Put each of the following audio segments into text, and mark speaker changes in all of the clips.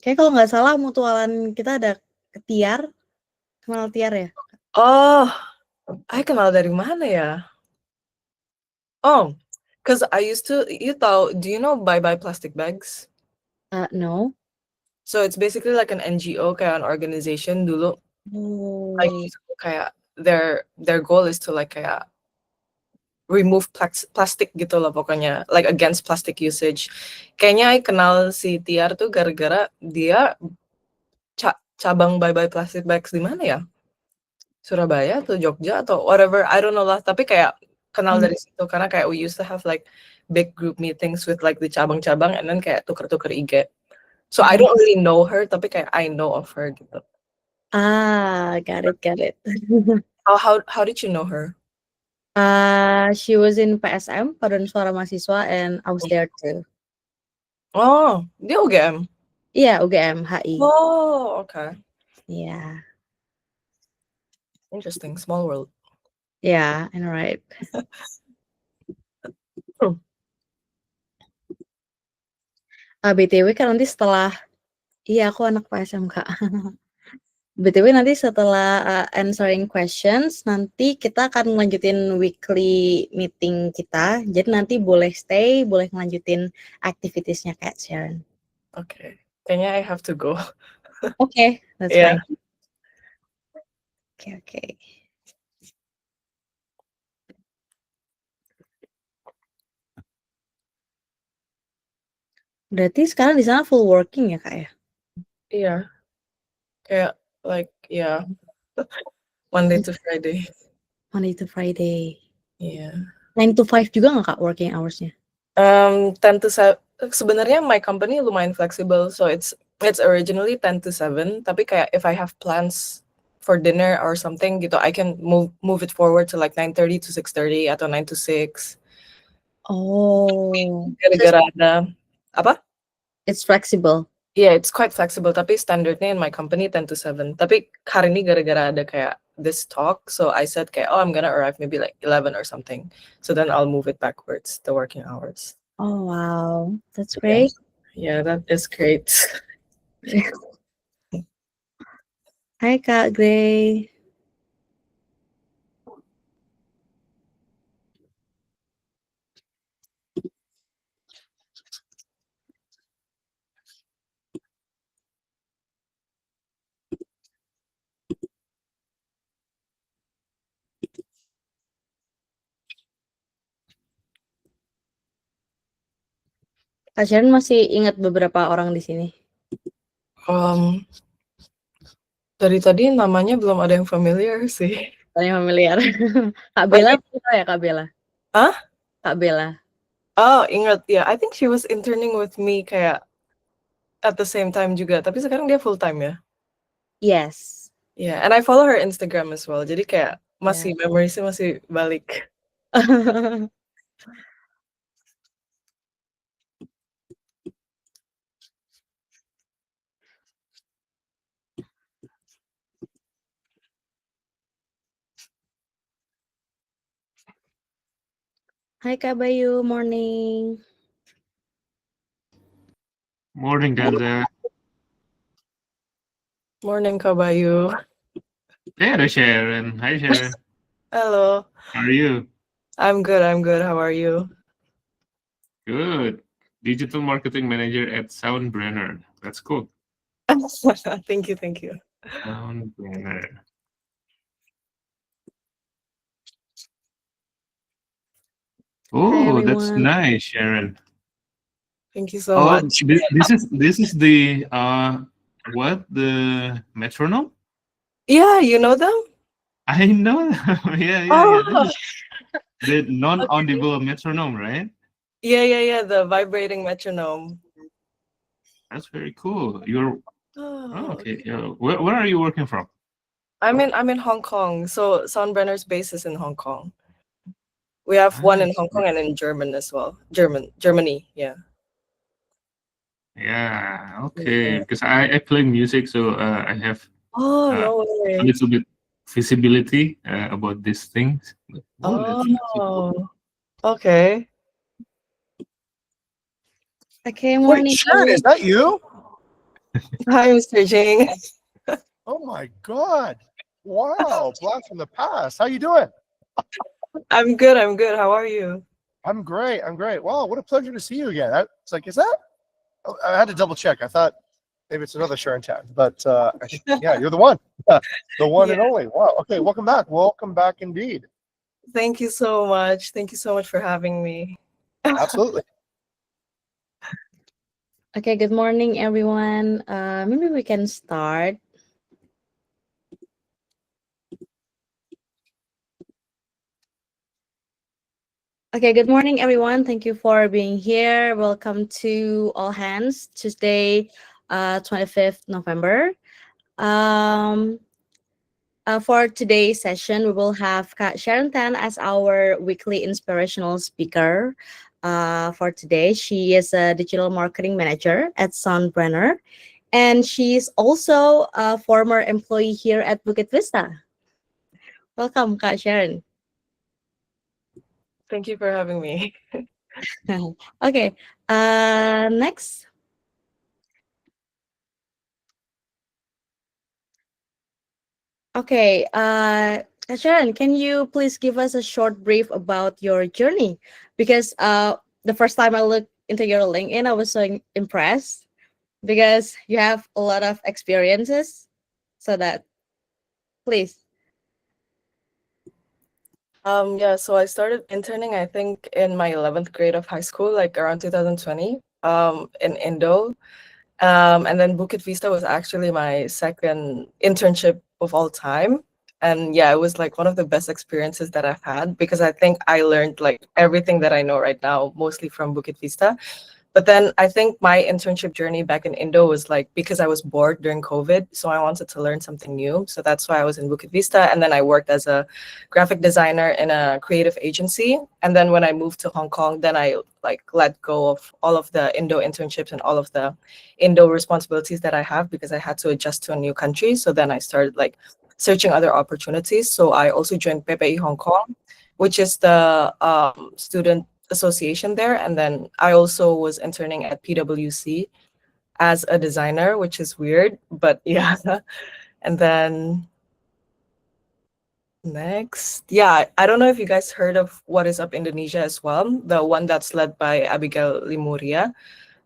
Speaker 1: Kayak kalau nggak salah mutualan kita ada Tiar. Kenal Tiar ya?
Speaker 2: Oh, I kenal dari mana ya? Oh, because I used to, do you know Bye Bye Plastic Bags?
Speaker 1: No.
Speaker 2: So it's basically like an NGO, kayak an organization dulu. Like, kayak their goal is to like kayak remove plastic gitu loh pokoknya, like against plastic usage. Kayaknya I kenal si Tiar tuh gara-gara dia cabang Bye Bye Plastic Bags di mana ya? Surabaya atau Jogja atau whatever, I don't know lah. Tapi kayak kenal dari situ karena kayak we used to have like big group meetings with like the cabang-cabang and then kayak tuker-tuker IG. So I don't really know her, tapi kayak I know of her gitu.
Speaker 1: Got it.
Speaker 2: How did you know her?
Speaker 1: She was in PSM, Paduan Suara Mahasiswa, and I was there too.
Speaker 2: Oh, dia UGM?
Speaker 1: Iya, UGM, HI.
Speaker 2: Oh, okay.
Speaker 1: Yeah.
Speaker 2: Interesting, small world.
Speaker 1: Yeah, I know, right? BTW kan nanti setelah, iya aku anak PSM Kak. BTW nanti setelah answering questions, nanti kita akan melanjutin weekly meeting kita. Jadi nanti boleh stay, boleh melanjutin activitiesnya Kak Sharon.
Speaker 2: Okay, kayaknya I have to go.
Speaker 1: Okay, that's
Speaker 2: Yeah.
Speaker 1: fine. Okay. Berarti sekarang di sana full working ya Kak ya?
Speaker 2: Iya. Kayak like yeah. Monday to Friday.
Speaker 1: Monday to Friday.
Speaker 2: Yeah.
Speaker 1: 9 to 5 juga nggak Kak working hours-nya?
Speaker 2: 10 to 7. Sebenarnya my company lumayan flexible, so it's originally 10 to 7. Tapi kayak if I have plans for dinner or something gitu, I can move it forward to like 9:30 to 6:30 atau 9 to 6.
Speaker 1: Oh.
Speaker 2: Gara-gara ada apa?
Speaker 1: It's flexible.
Speaker 2: Yeah, it's quite flexible. Tapi standardnya in my company 10 to 7. Tapi hari ini gara-gara ada kayak this talk, so I said kayak, oh, I'm gonna arrive maybe like 11 or something. So then I'll move it backwards, the working hours.
Speaker 1: Oh, wow. That's great.
Speaker 2: Yeah, that is great.
Speaker 1: Hai Kak Gray. Kak Sharon masih ingat beberapa orang di sini?
Speaker 2: Dari tadi namanya belum ada yang familiar sih.
Speaker 1: Yang familiar. Kak Bella, ya Kak Bella?
Speaker 2: Hah?
Speaker 1: Kak Bella.
Speaker 2: Oh, ingat ya. I think she was interning with me kayak at the same time juga. Tapi sekarang dia full time ya?
Speaker 1: Yes.
Speaker 2: Yeah, and I follow her Instagram as well. Jadi kayak masih memoriesnya masih balik.
Speaker 1: Hai Kak Bayu, morning.
Speaker 3: Morning, Kanza.
Speaker 2: Morning, Kak Bayu.
Speaker 3: Hey, ada Sharon. Hi, Sharon.
Speaker 2: Hello.
Speaker 3: How are you?
Speaker 2: I'm good. How are you?
Speaker 3: Good. Digital Marketing Manager at Soundbrenner. That's cool.
Speaker 2: Thank you.
Speaker 3: Soundbrenner. Oh, that's nice, Sharon.
Speaker 2: Thank you so much.
Speaker 3: This is the what, the metronome?
Speaker 2: Yeah, you know them?
Speaker 3: I know. Yeah. The non-audible metronome, right?
Speaker 2: Yeah. The vibrating metronome.
Speaker 3: That's very cool. You're okay. Where are you working from?
Speaker 2: I'm in Hong Kong. So Soundbrenner's base is in Hong Kong. We have one in Hong Kong and in Germany as well. Germany, yeah.
Speaker 3: Yeah, okay. Because I play music, so I have
Speaker 2: no way.
Speaker 3: a little bit visibility about these things.
Speaker 2: Okay.
Speaker 1: Okay, morning.
Speaker 4: Wait, Sharon, is that you?
Speaker 2: Hi, Mr. Jing.
Speaker 4: Oh my God! Wow, blast from the past. How you doing?
Speaker 2: I'm good. I'm good. How are you?
Speaker 4: I'm great. I'm great. Wow, what a pleasure to see you again. It's like, is that? Oh, I had to double check. I thought maybe it's another Sharon Tan, but yeah, you're the one, the one
Speaker 2: Yeah.
Speaker 4: and only. Wow. Okay, welcome back. Welcome back indeed.
Speaker 2: Thank you so much. Thank you so much for having me.
Speaker 4: Absolutely.
Speaker 1: Okay, good morning, everyone. Maybe we can start. Okay, good morning, everyone. Thank you for being here. Welcome to All Hands, Tuesday, 25th November. Um, for today's session, we will have Sharon Tan as our weekly inspirational speaker. For today, she is a digital marketing manager at Soundbrenner, and she's also a former employee here at Bukit Vista. Welcome, Kak Sharon.
Speaker 2: Thank you for having me.
Speaker 1: Okay, next. Okay, Sharon, can you please give us a short brief about your journey? Because the first time I looked into your LinkedIn, I was so impressed because you have a lot of experiences. So that, please.
Speaker 2: Yeah, so I started interning, I think, in my 11th grade of high school, like around 2020, in Indo. And then Bukit Vista was actually my second internship of all time. And yeah, it was like one of the best experiences that I've had because I think I learned like everything that I know right now, mostly from Bukit Vista. But then I think my internship journey back in Indo was like because I was bored during COVID, so I wanted to learn something new. So that's why I was in Bukit Vista, and then I worked as a graphic designer in a creative agency. And then when I moved to Hong Kong, then I like let go of all of the Indo internships and all of the Indo responsibilities that I have because I had to adjust to a new country. So then I started like searching other opportunities. So I also joined PPI Hong Kong, which is the student association there. And then I also was interning at PwC as a designer, which is weird, but yeah. And then next, yeah, I don't know if you guys heard of What Is Up Indonesia as well, the one that's led by Abigail Limuria.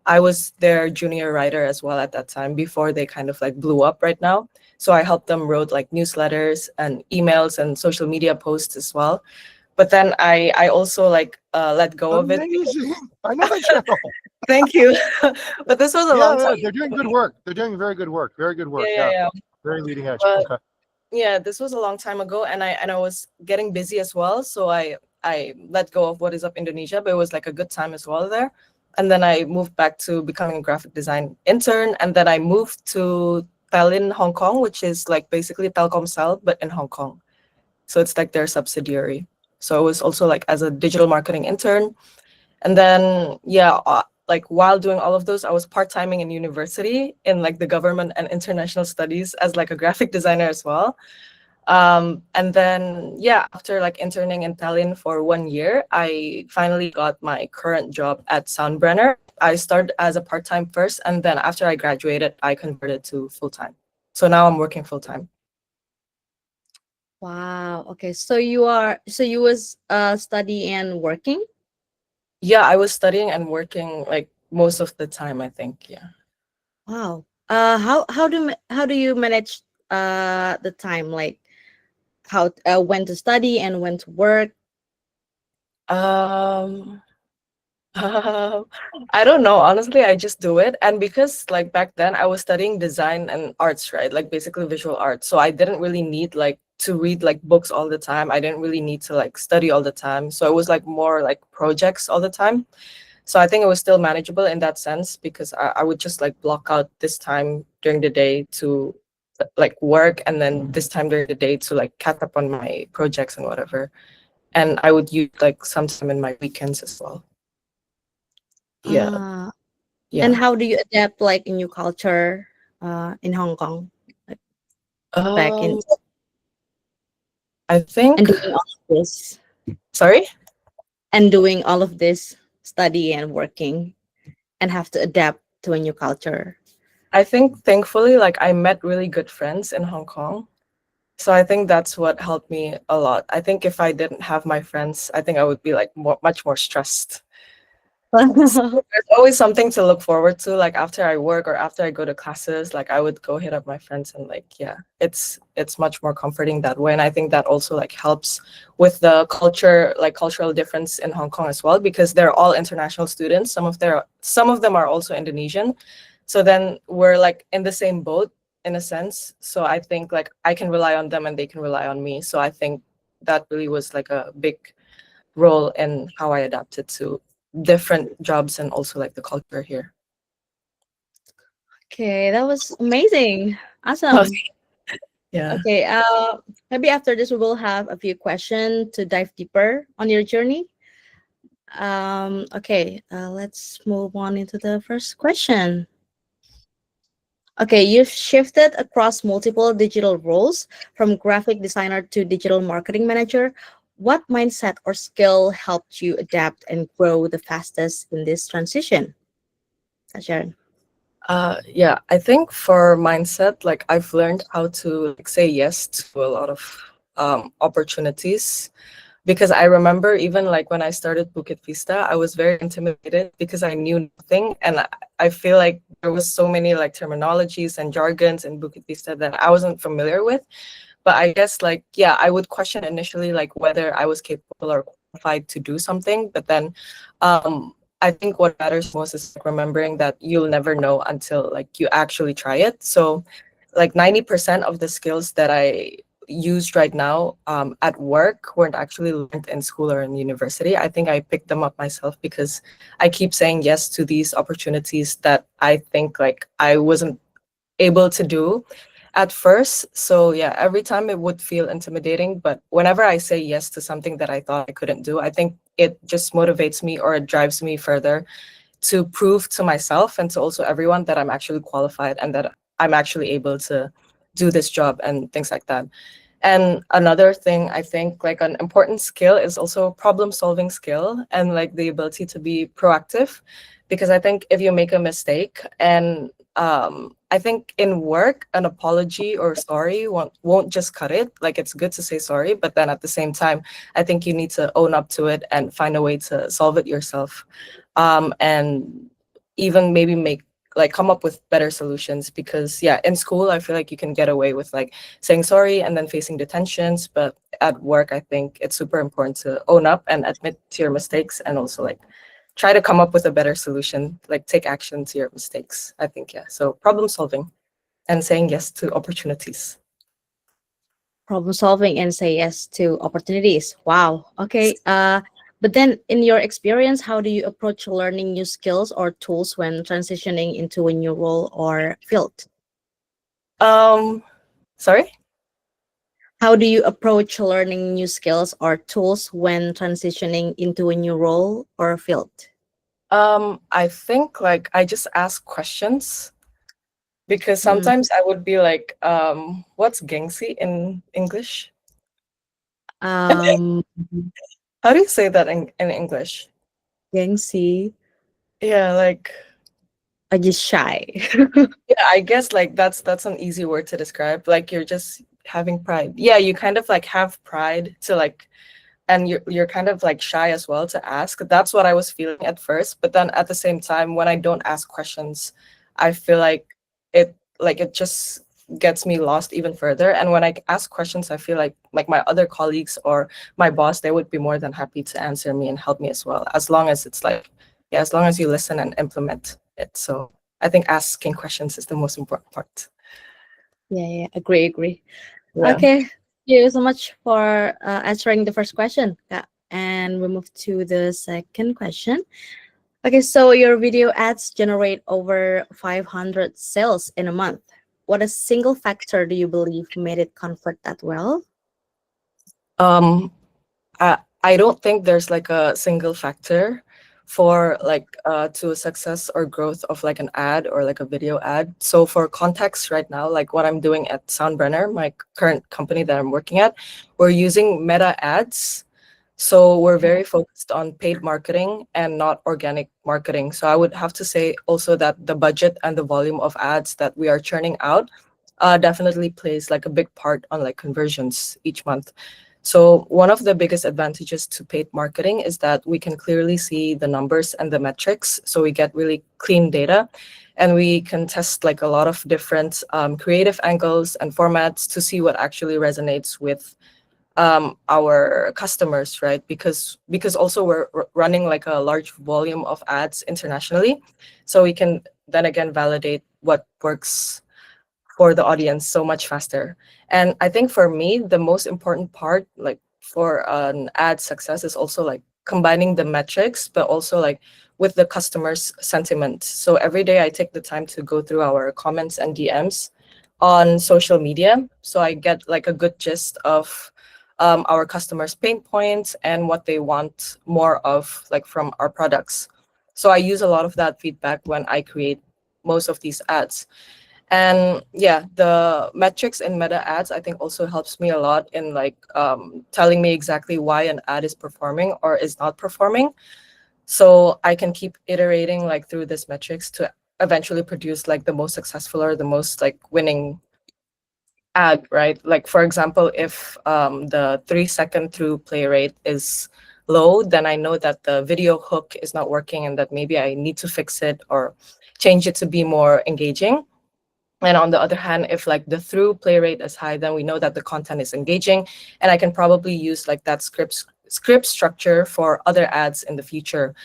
Speaker 2: I was their junior writer as well at that time before they kind of like blew up right now. So I helped them wrote like newsletters and emails and social media posts as well. But then I also like let go of it.
Speaker 4: Amazing. I know that channel.
Speaker 2: Thank you. But this was a long
Speaker 4: Yeah,
Speaker 2: time.
Speaker 4: they're doing good work. They're doing very good work. Very good work.
Speaker 2: Yeah,
Speaker 4: Yeah,
Speaker 2: yeah.
Speaker 4: very leading edge.
Speaker 2: But
Speaker 4: Okay.
Speaker 2: yeah, this was a long time ago, and I was getting busy as well. So I let go of What Is Up Indonesia, but it was like a good time as well there. And then I moved back to becoming a graphic design intern, and then I moved to Telin Hong Kong, which is like basically Telkomsel but in Hong Kong. So it's like their subsidiary. So I was also like as a digital marketing intern. And then, yeah, like while doing all of those, I was part-timing in university in like the government and international studies as like a graphic designer as well. And then, yeah, after like interning in Tallinn for 1 year, I finally got my current job at Soundbrenner. I started as a part-time first, and then after I graduated, I converted to full-time. So now I'm working full-time.
Speaker 1: Wow. Okay. So you was studying and working?
Speaker 2: Yeah, I was studying and working like most of the time, I think. Yeah.
Speaker 1: Wow. How do you manage the time, like how when to study and when to work?
Speaker 2: Um, I don't know. Honestly, I just do it. And because like back then I was studying design and arts, right? Like basically visual arts. So I didn't really need like to read like books all the time. I didn't really need to like study all the time. So it was like more like projects all the time. So I think it was still manageable in that sense because I would just like block out this time during the day to like work and then this time during the day to like catch up on my projects and whatever. And I would use like some time in my weekends as well. Yeah.
Speaker 1: Uh, and
Speaker 2: Yeah.
Speaker 1: how do you adapt like a new culture in Hong Kong, like back in
Speaker 2: I
Speaker 1: and
Speaker 2: think,
Speaker 1: doing all of this
Speaker 2: sorry?
Speaker 1: and doing all of this study and working and have to adapt to a new culture?
Speaker 2: I think thankfully, like I met really good friends in Hong Kong. So I think that's what helped me a lot. I think if I didn't have my friends, I think I would be like much more stressed. So there's always something to look forward to, like after I work or after I go to classes, like I would go hit up my friends and like, yeah, it's much more comforting that way. And I think that also like helps with the culture, like cultural difference in Hong Kong as well, because they're all international students. Some of them are also Indonesian. So then we're like in the same boat in a sense. So I think like I can rely on them and they can rely on me. So I think that really was like a big role in how I adapted to different jobs and also like the culture here.
Speaker 1: Okay, that was amazing. Awesome.
Speaker 2: Yeah.
Speaker 1: Okay, maybe after this we will have a few questions to dive deeper on your journey. Okay, let's move on into the first question. Okay, you've shifted across multiple digital roles from graphic designer to digital marketing manager. What mindset or skill helped you adapt and grow the fastest in this transition? Sharon.
Speaker 2: Yeah, I think for mindset, like I've learned how to like say yes to a lot of opportunities. Because I remember even like when I started Bukit Vista, I was very intimidated because I knew nothing. And I feel like there was so many like terminologies and jargons in Bukit Vista that I wasn't familiar with. But I guess like, yeah, I would question initially like whether I was capable or qualified to do something. But then I think what matters most is like remembering that you'll never know until like you actually try it. So like 90% of the skills that I used right now at work weren't actually learned in school or in university. I think I picked them up myself because I keep saying yes to these opportunities that I think like I wasn't able to do at first. So yeah, every time it would feel intimidating, but whenever I say yes to something that I thought I couldn't do, I think it just motivates me or it drives me further to prove to myself and to also everyone that I'm actually qualified and that I'm actually able to do this job and things like that. And another thing I think like an important skill is also problem solving skill and like the ability to be proactive. Because I think if you make a mistake and I think in work, an apology or sorry won't just cut it. Like it's good to say sorry, but then at the same time, I think you need to own up to it and find a way to solve it yourself. And even maybe come up with better solutions because yeah, in school, I feel like you can get away with like saying sorry and then facing detentions. But at work, I think it's super important to own up and admit to your mistakes and also like try to come up with a better solution, like take action to your mistakes. I think, yeah. So problem solving and saying yes to opportunities.
Speaker 1: Problem solving and say yes to opportunities. Wow. Okay. But then in your experience, how do you approach learning new skills or tools when transitioning into a new role or field?
Speaker 2: Sorry?
Speaker 1: How do you approach learning new skills or tools when transitioning into a new role or field?
Speaker 2: I think like I just ask questions because
Speaker 1: Mm.
Speaker 2: sometimes I would be like, what's gengsi in English?
Speaker 1: Um,
Speaker 2: How do you say that in English?
Speaker 1: gengsi.
Speaker 2: Yeah, like
Speaker 1: I just shy.
Speaker 2: yeah, I guess like that's an easy word to describe. Like you're just having pride. Yeah, you kind of like have pride to like and you're kind of like shy as well to ask. That's what I was feeling at first, but then at the same time when I don't ask questions, I feel like it just gets me lost even further. And when I ask questions, I feel like my other colleagues or my boss, they would be more than happy to answer me and help me as well, as long as it's like, yeah, as long as you listen and implement it. So I think asking questions is the most important part.
Speaker 1: Yeah, agree.
Speaker 2: Yeah.
Speaker 1: Okay, thank you so much for answering the first question. Yeah. And we move to the second question. Okay, so your video ads generate over 500 sales in a month. What a single factor do you believe made it convert that well?
Speaker 2: I don't think there's like a single factor for like to a success or growth of like an ad or like a video ad. So for context right now, like what I'm doing at Soundbrenner, my current company that I'm working at, we're using meta ads. So we're very focused on paid marketing and not organic marketing. So I would have to say also that the budget and the volume of ads that we are churning out definitely plays like a big part on like conversions each month. So one of the biggest advantages to paid marketing is that we can clearly see the numbers and the metrics. So we get really clean data, and we can test like a lot of different creative angles and formats to see what actually resonates with our customers, right? Because also we're running like a large volume of ads internationally, so we can then again validate what works for the audience so much faster. And I think for me, the most important part, like for an ad success, is also like combining the metrics, but also like with the customer's sentiment. So every day I take the time to go through our comments and DMs on social media, so I get like a good gist of our customers' pain points and what they want more of, like from our products. So I use a lot of that feedback when I create most of these ads. And yeah, the metrics in meta ads, I think, also helps me a lot in like telling me exactly why an ad is performing or is not performing. So I can keep iterating like through this metrics to eventually produce like the most successful or the most like winning ad, right? Like for example, if the 3-second through play rate is low, then I know that the video hook is not working and that maybe I need to fix it or change it to be more engaging. And on the other hand, if like the through play rate is high, then we know that the content is engaging, and I can probably use like that script structure for other ads in the future.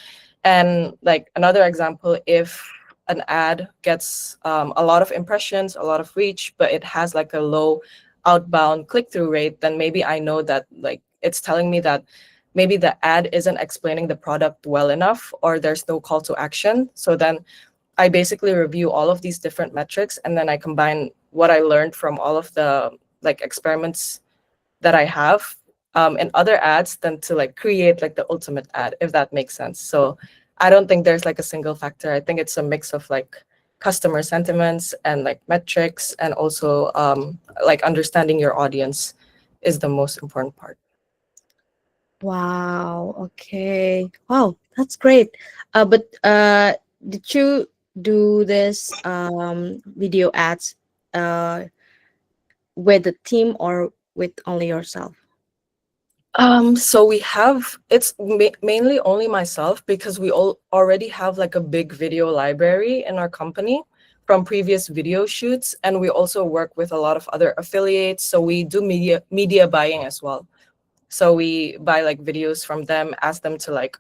Speaker 2: And like another example, if an ad gets a lot of impressions, a lot of reach, but it has like a low outbound click-through rate, then maybe I know that like it's telling me that maybe the ad isn't explaining the product well enough, or there's no call to action. So then I basically review all of these different metrics, and then I combine what I learned from all of the like experiments that I have in other ads, then to like create like the ultimate ad, if that makes sense. So I don't think there's like a single factor. I think it's a mix of like customer sentiments and like metrics, and also like understanding your audience is the most important part.
Speaker 1: Wow. Okay. Wow, that's great. But did you do this video ads with the team or with only yourself?
Speaker 2: So we have, it's mainly only myself, because we all already have like a big video library in our company from previous video shoots, and we also work with a lot of other affiliates. So we do media buying as well. So we buy like videos from them, ask them to like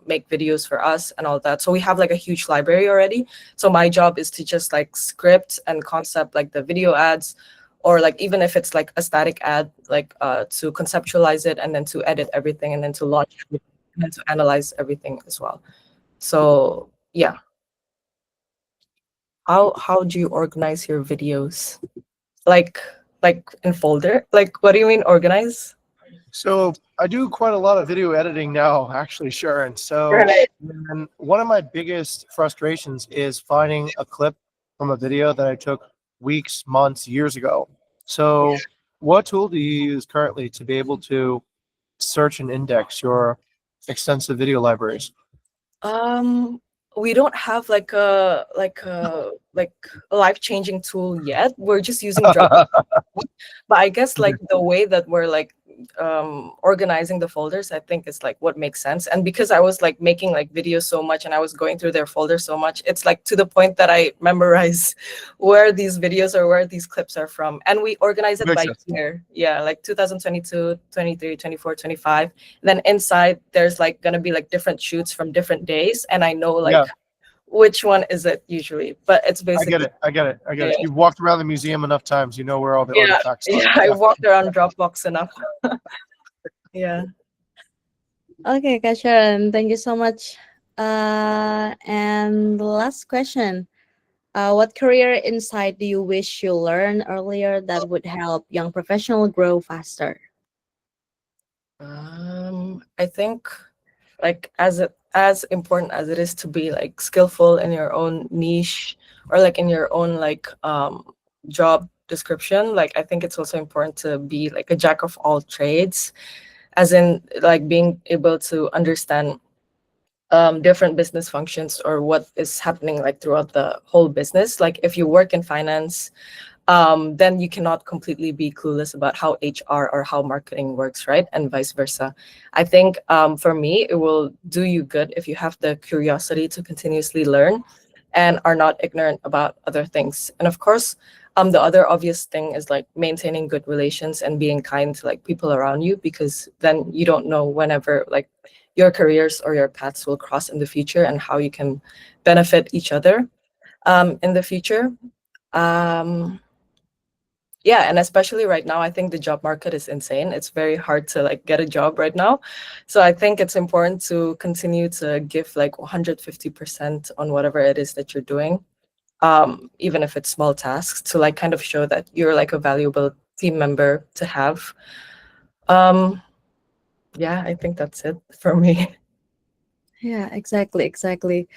Speaker 2: make videos for us and all that. So we have like a huge library already. So my job is to just like script and concept like the video ads, or like even if it's like a static ad, like to conceptualize it, and then to edit everything, and then to launch everything, and then to analyze everything as well. So yeah. How do you organize your videos? Like in folder? Like what do you mean organize?
Speaker 4: So I do quite a lot of video editing now, actually, Sharon. So
Speaker 2: Right.
Speaker 4: and one of my biggest frustrations is finding a clip from a video that I took weeks, months, years ago. So what tool do you use currently to be able to search and index your extensive video libraries?
Speaker 2: We don't have like a life-changing tool yet. We're just using Dropbox. But I guess like the way that we're like organizing the folders, I think is like what makes sense. And because I was like making like videos so much, and I was going through their folders so much, it's like to the point that I memorize where these videos or where these clips are from. And we organize it
Speaker 4: Makes
Speaker 2: by
Speaker 4: sense.
Speaker 2: year. Yeah, like 2022, 23, 24, 25. Then inside there's like gonna be like different shoots from different days, and I know like
Speaker 4: Yeah.
Speaker 2: which one is it usually. But it's
Speaker 4: I
Speaker 2: basically
Speaker 4: get it. I get it. I get it.
Speaker 2: Yeah.
Speaker 4: You've walked around the museum enough times, you know where all the
Speaker 2: Yeah,
Speaker 4: artifacts are.
Speaker 2: yeah, I walked around Dropbox enough. Yeah.
Speaker 1: Okay, Kak Sharon, thank you so much. And the last question. What career insight do you wish you learned earlier that would help young professionals grow faster?
Speaker 2: I think like as important as it is to be like skillful in your own niche, or like in your own like job description, like I think it's also important to be like a jack of all trades. as in like being able to understand different business functions or what is happening like throughout the whole business. Like if you work in finance, then you cannot completely be clueless about how HR or how marketing works, right? And vice versa. I think for me, it will do you good if you have the curiosity to continuously learn and are not ignorant about other things. And of course, the other obvious thing is like maintaining good relations and being kind to like people around you, because then you don't know whenever like your careers or your paths will cross in the future and how you can benefit each other in the future. Yeah, and especially right now, I think the job market is insane. It's very hard to like get a job right now. So I think it's important to continue to give like 150% on whatever it is that you're doing, even if it's small tasks, to like kind of show that you're like a valuable team member to have. Yeah, I think that's it for me.
Speaker 1: Yeah, exactly.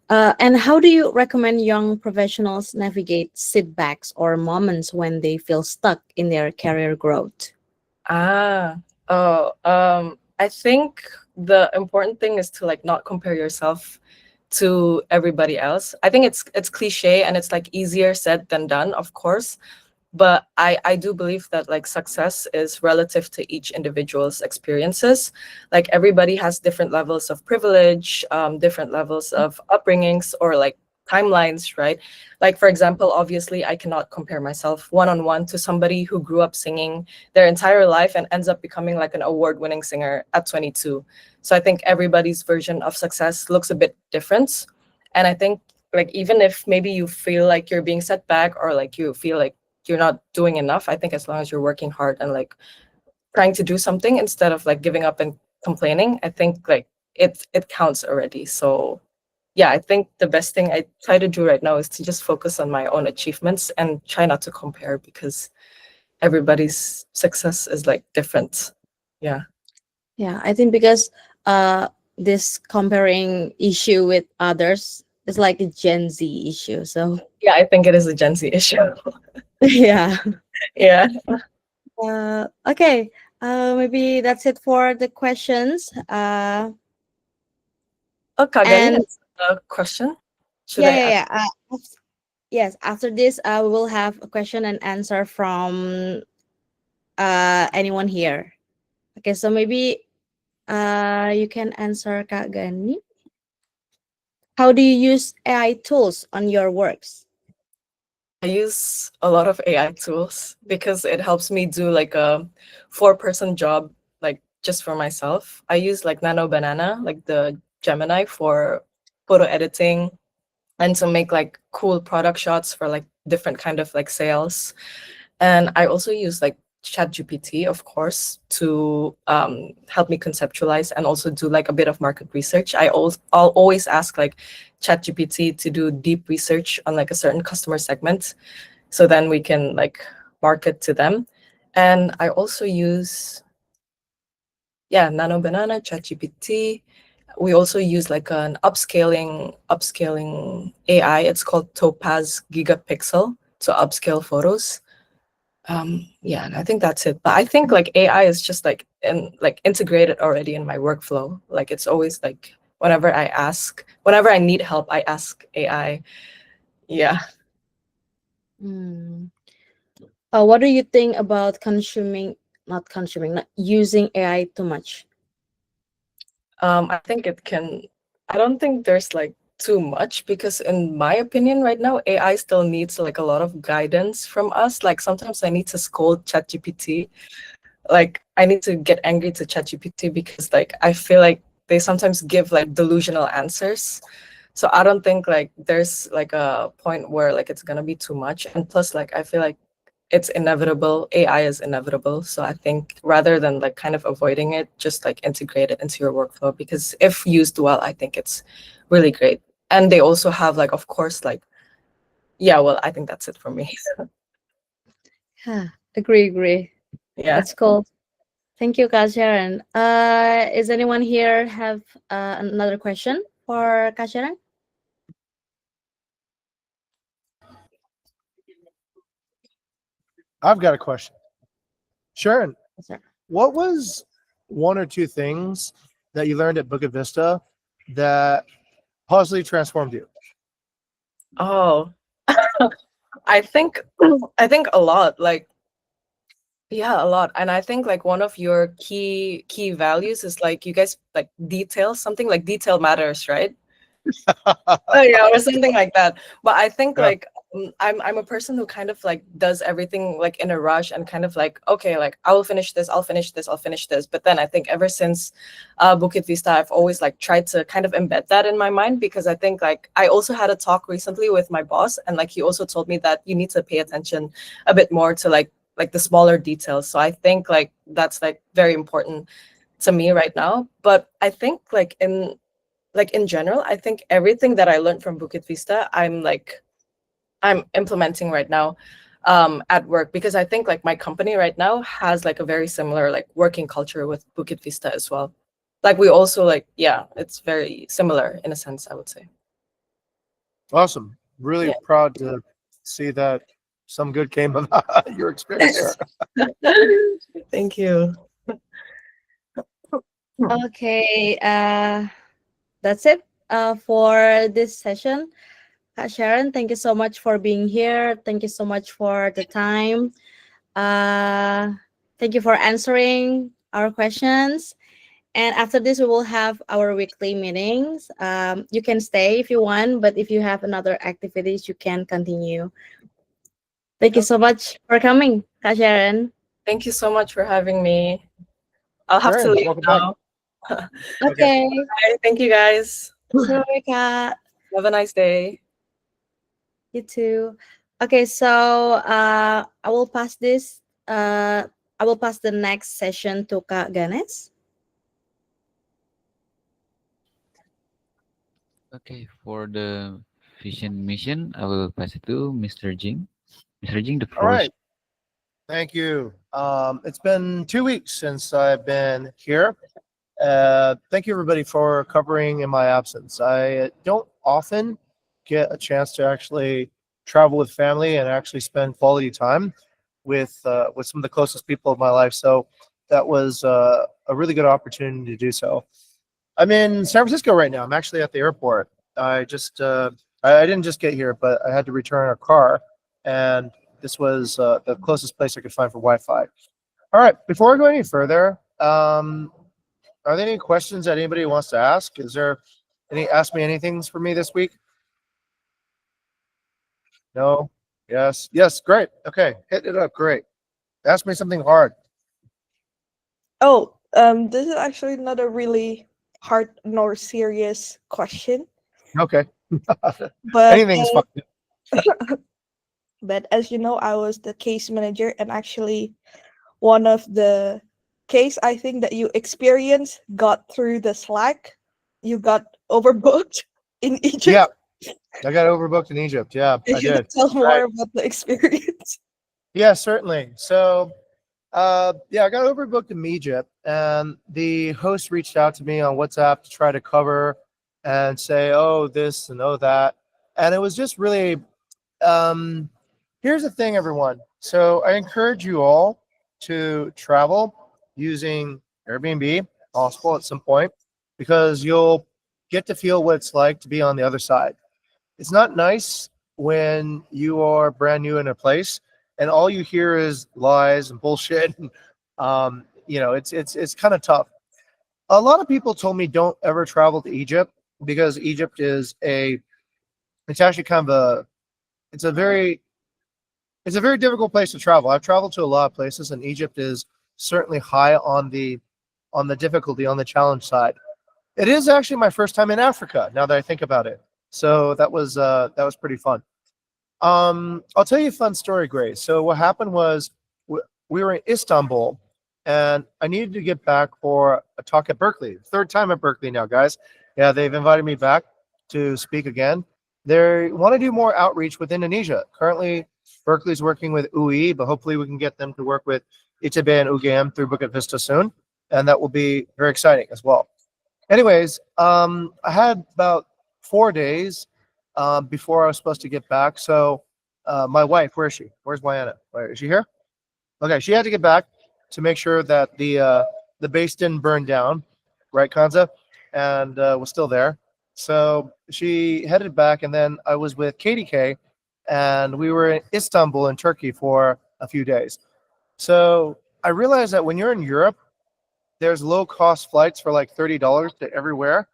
Speaker 1: And how do you recommend young professionals navigate setbacks or moments when they feel stuck in their career growth?
Speaker 2: I think the important thing is to like not compare yourself to everybody else. I think it's cliche and it's like easier said than done, of course. But I do believe that like success is relative to each individual's experiences. Like everybody has different levels of privilege, different levels of upbringings or like timelines, right? Like for example, obviously I cannot compare myself one-on-one to somebody who grew up singing their entire life and ends up becoming like an award-winning singer at 22. So I think everybody's version of success looks a bit different. And I think like even if maybe you feel like you're being set back or like you feel like you're not doing enough, I think as long as you're working hard and like trying to do something instead of like giving up and complaining, I think like it counts already. So yeah, I think the best thing I try to do right now is to just focus on my own achievements and try not to compare, because everybody's success is like different. Yeah.
Speaker 1: Yeah, I think because this comparing issue with others is like a Gen Z issue. So
Speaker 2: Yeah, I think it is a Gen Z issue.
Speaker 1: yeah.
Speaker 2: Yeah.
Speaker 1: Okay. Maybe that's it for the questions.
Speaker 2: Oh, Kagani
Speaker 1: And
Speaker 2: has a question. Should
Speaker 1: yeah,
Speaker 2: I ask?
Speaker 1: yeah, yeah. Yes, after this, we will have a question and answer from anyone here. Okay, so maybe you can answer Kak Gani. How do you use AI tools on your works?
Speaker 2: I use a lot of AI tools because it helps me do like a 4-person job, like just for myself. I use like Nano Banana, like the Gemini, for photo editing and to make like cool product shots for like different kind of like sales. And I also use like ChatGPT, of course, to help me conceptualize and also do like a bit of market research. I'll always ask like ChatGPT to do deep research on like a certain customer segment, so then we can like market to them. And I also use Nano Banana, ChatGPT. We also use like an upscaling AI. It's called Topaz Gigapixel to upscale photos. And I think that's it. But I think like AI is just like integrated already in my workflow. Like it's always like whenever I need help, I ask AI. Yeah.
Speaker 1: What do you think about not using AI too much?
Speaker 2: I think I don't think there's like too much, because in my opinion right now, AI still needs like a lot of guidance from us. Like sometimes I need to scold ChatGPT. Like I need to get angry to ChatGPT because like I feel like they sometimes give like delusional answers. So I don't think like there's like a point where like it's gonna be too much. And plus like I feel like it's inevitable. AI is inevitable. So I think rather than like kind of avoiding it, just like integrate it into your workflow, because if used well, I think it's really great. And they also have like, of course, like, I think that's it for me.
Speaker 1: Yeah, agree.
Speaker 2: Yeah.
Speaker 1: That's cool. Thank you, Kak Sharon. Is anyone here have another question for Kak Sharon?
Speaker 4: I've got a question. Sharon,
Speaker 1: Yes, sir.
Speaker 4: what was one or two things that you learned at Bukit Vista that positively transformed you?
Speaker 2: Oh, I think a lot. Like, yeah, a lot. And I think like one of your key values is like you guys like detail something, like detail matters, right? Oh yeah, or something like that. But I think
Speaker 4: Yeah.
Speaker 2: like I'm a person who kind of like does everything like in a rush and kind of like, okay, like I will finish this, I'll finish this, I'll finish this. But then I think ever since Bukit Vista, I've always like tried to kind of embed that in my mind, because I think like I also had a talk recently with my boss, and like he also told me that you need to pay attention a bit more to like the smaller details. So I think like that's like very important to me right now. But I think like in general, I think everything that I learned from Bukit Vista, I'm implementing right now at work, because I think like my company right now has like a very similar like working culture with Bukit Vista as well. Like we also like, yeah, it's very similar in a sense, I would say.
Speaker 4: Awesome. Really
Speaker 2: Yeah.
Speaker 4: proud to see that some good came of your experience there.
Speaker 2: Thank you.
Speaker 1: Okay, that's it for this session. Sharon, thank you so much for being here. Thank you so much for the time. Thank you for answering our questions. And after this, we will have our weekly meetings. You can stay if you want, but if you have another activities, you can continue. Thank you so much for coming, Sharon.
Speaker 2: Thank you so much for having me. I'll have to
Speaker 4: Sharon,
Speaker 2: leave
Speaker 4: welcome back.
Speaker 2: now.
Speaker 1: Okay.
Speaker 2: Bye. Thank you guys.
Speaker 1: Sorry, Kak.
Speaker 2: Have a nice day.
Speaker 1: You too. Okay, so I will pass this. I will pass the next session to Kak Ganes.
Speaker 5: Okay, for the vision mission, I will pass it to Mr. Jing. Mr. Jing, the
Speaker 4: All
Speaker 5: floor is
Speaker 4: right. Thank you. It's been 2 weeks since I've been here. Thank you, everybody, for covering in my absence. I don't often get a chance to actually travel with family and actually spend quality time with some of the closest people of my life. So that was a really good opportunity to do so. I'm in San Francisco right now. I'm actually at the airport. I just I didn't just get here, but I had to return a car, and this was the closest place I could find for Wi-Fi. All right. Before I go any further, are there any questions that anybody wants to ask? Is there any ask me anythings for me this week? No? Yes? Yes, great. Okay, hit it up. Great. Ask me something hard.
Speaker 6: Oh, this is actually not a really hard nor serious question,
Speaker 4: Okay.
Speaker 6: but
Speaker 4: Anything's fine.
Speaker 6: but as you know, I was the case manager, and actually one of the case I think that you experienced got through the Slack. You got overbooked in Egypt.
Speaker 4: Yeah. I got overbooked in Egypt. Yeah, I
Speaker 6: Can you
Speaker 4: did.
Speaker 6: tell more
Speaker 4: Right.
Speaker 6: about the experience?
Speaker 4: Yeah, certainly. So, yeah, I got overbooked in Egypt, and the host reached out to me on WhatsApp to try to cover and say, oh, this and oh, that. And it was just really, here's the thing, everyone. So I encourage you all to travel using Airbnb, possible at some point, because you'll get to feel what it's like to be on the other side. It's not nice when you are brand new in a place and all you hear is lies and bullshit. It's kind of tough. A lot of people told me don't ever travel to Egypt because Egypt is it's actually kind of it's a very difficult place to travel. I've traveled to a lot of places, and Egypt is certainly high on the difficulty, on the challenge side. It is actually my first time in Africa, now that I think about it. So that was pretty fun. I'll tell you a fun story, Grace. So what happened was we were in Istanbul, and I needed to get back for a talk at Berkeley. Third time at Berkeley now, guys. Yeah, they've invited me back to speak again. They want to do more outreach with Indonesia. Currently, Berkeley's working with UI, but hopefully we can get them to work with ITB and UGM through Bukit Vista soon, and that will be very exciting as well. Anyways, I had about 4 days before I was supposed to get back. So my wife, where is she? Where's Diana? Is she here? Okay, she had to get back to make sure that the the base didn't burn down, right, Kanza, and was still there. So she headed back, and then I was with KDK, and we were in Istanbul in Turkey for a few days. So I realized that when you're in Europe, there's low cost flights for like $30 to everywhere.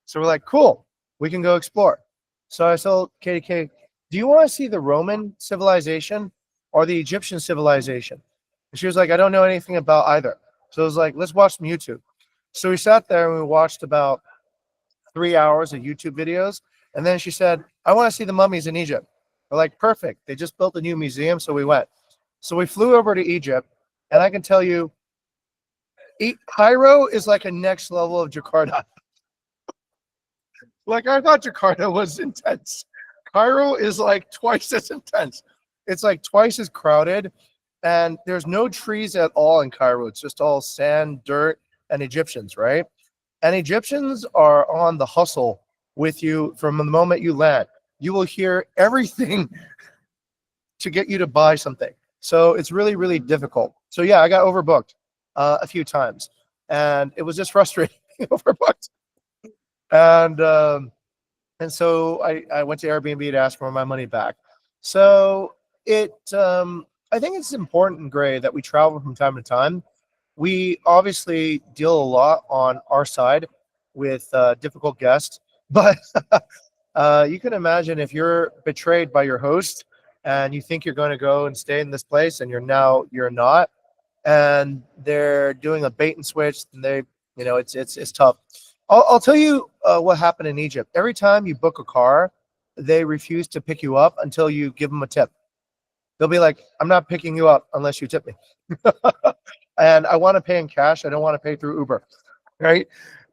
Speaker 4: So we're like, cool, we can go explore. So I told KDK, do you want to see the Roman civilization or the Egyptian civilization? And she was like, I don't know anything about either. So I was like, let's watch some YouTube. So we sat there and we watched about 3 hours of YouTube videos. And then she said, I want to see the mummies in Egypt. We're like, perfect. They just built a new museum. So we went. So we flew over to Egypt. And I can tell you, Cairo is like a next level of Jakarta. Like, I thought Jakarta was intense. Cairo is like twice as intense. It's like twice as crowded. And there's no trees at all in Cairo. It's just all sand, dirt, and Egyptians, right? And Egyptians are on the hustle with you from the moment you land. You will hear everything to get you to buy something. So it's really, really difficult. So yeah, I got overbooked a few times, and it was just frustrating, overbooked. And so I went to Airbnb to ask for my money back. So I think it's important, Gray, that we travel from time to time. We obviously deal a lot on our side with difficult guests, but you can imagine if you're betrayed by your host and you think you're going to go and stay in this place and you're not, and they're doing a bait and switch, and it's tough. I'll tell you what happened in Egypt. Every time you book a car, they refuse to pick you up until you give them a tip. They'll be like, I'm not picking you up unless you tip me. And I want to pay in cash. I don't want to pay through Uber, right?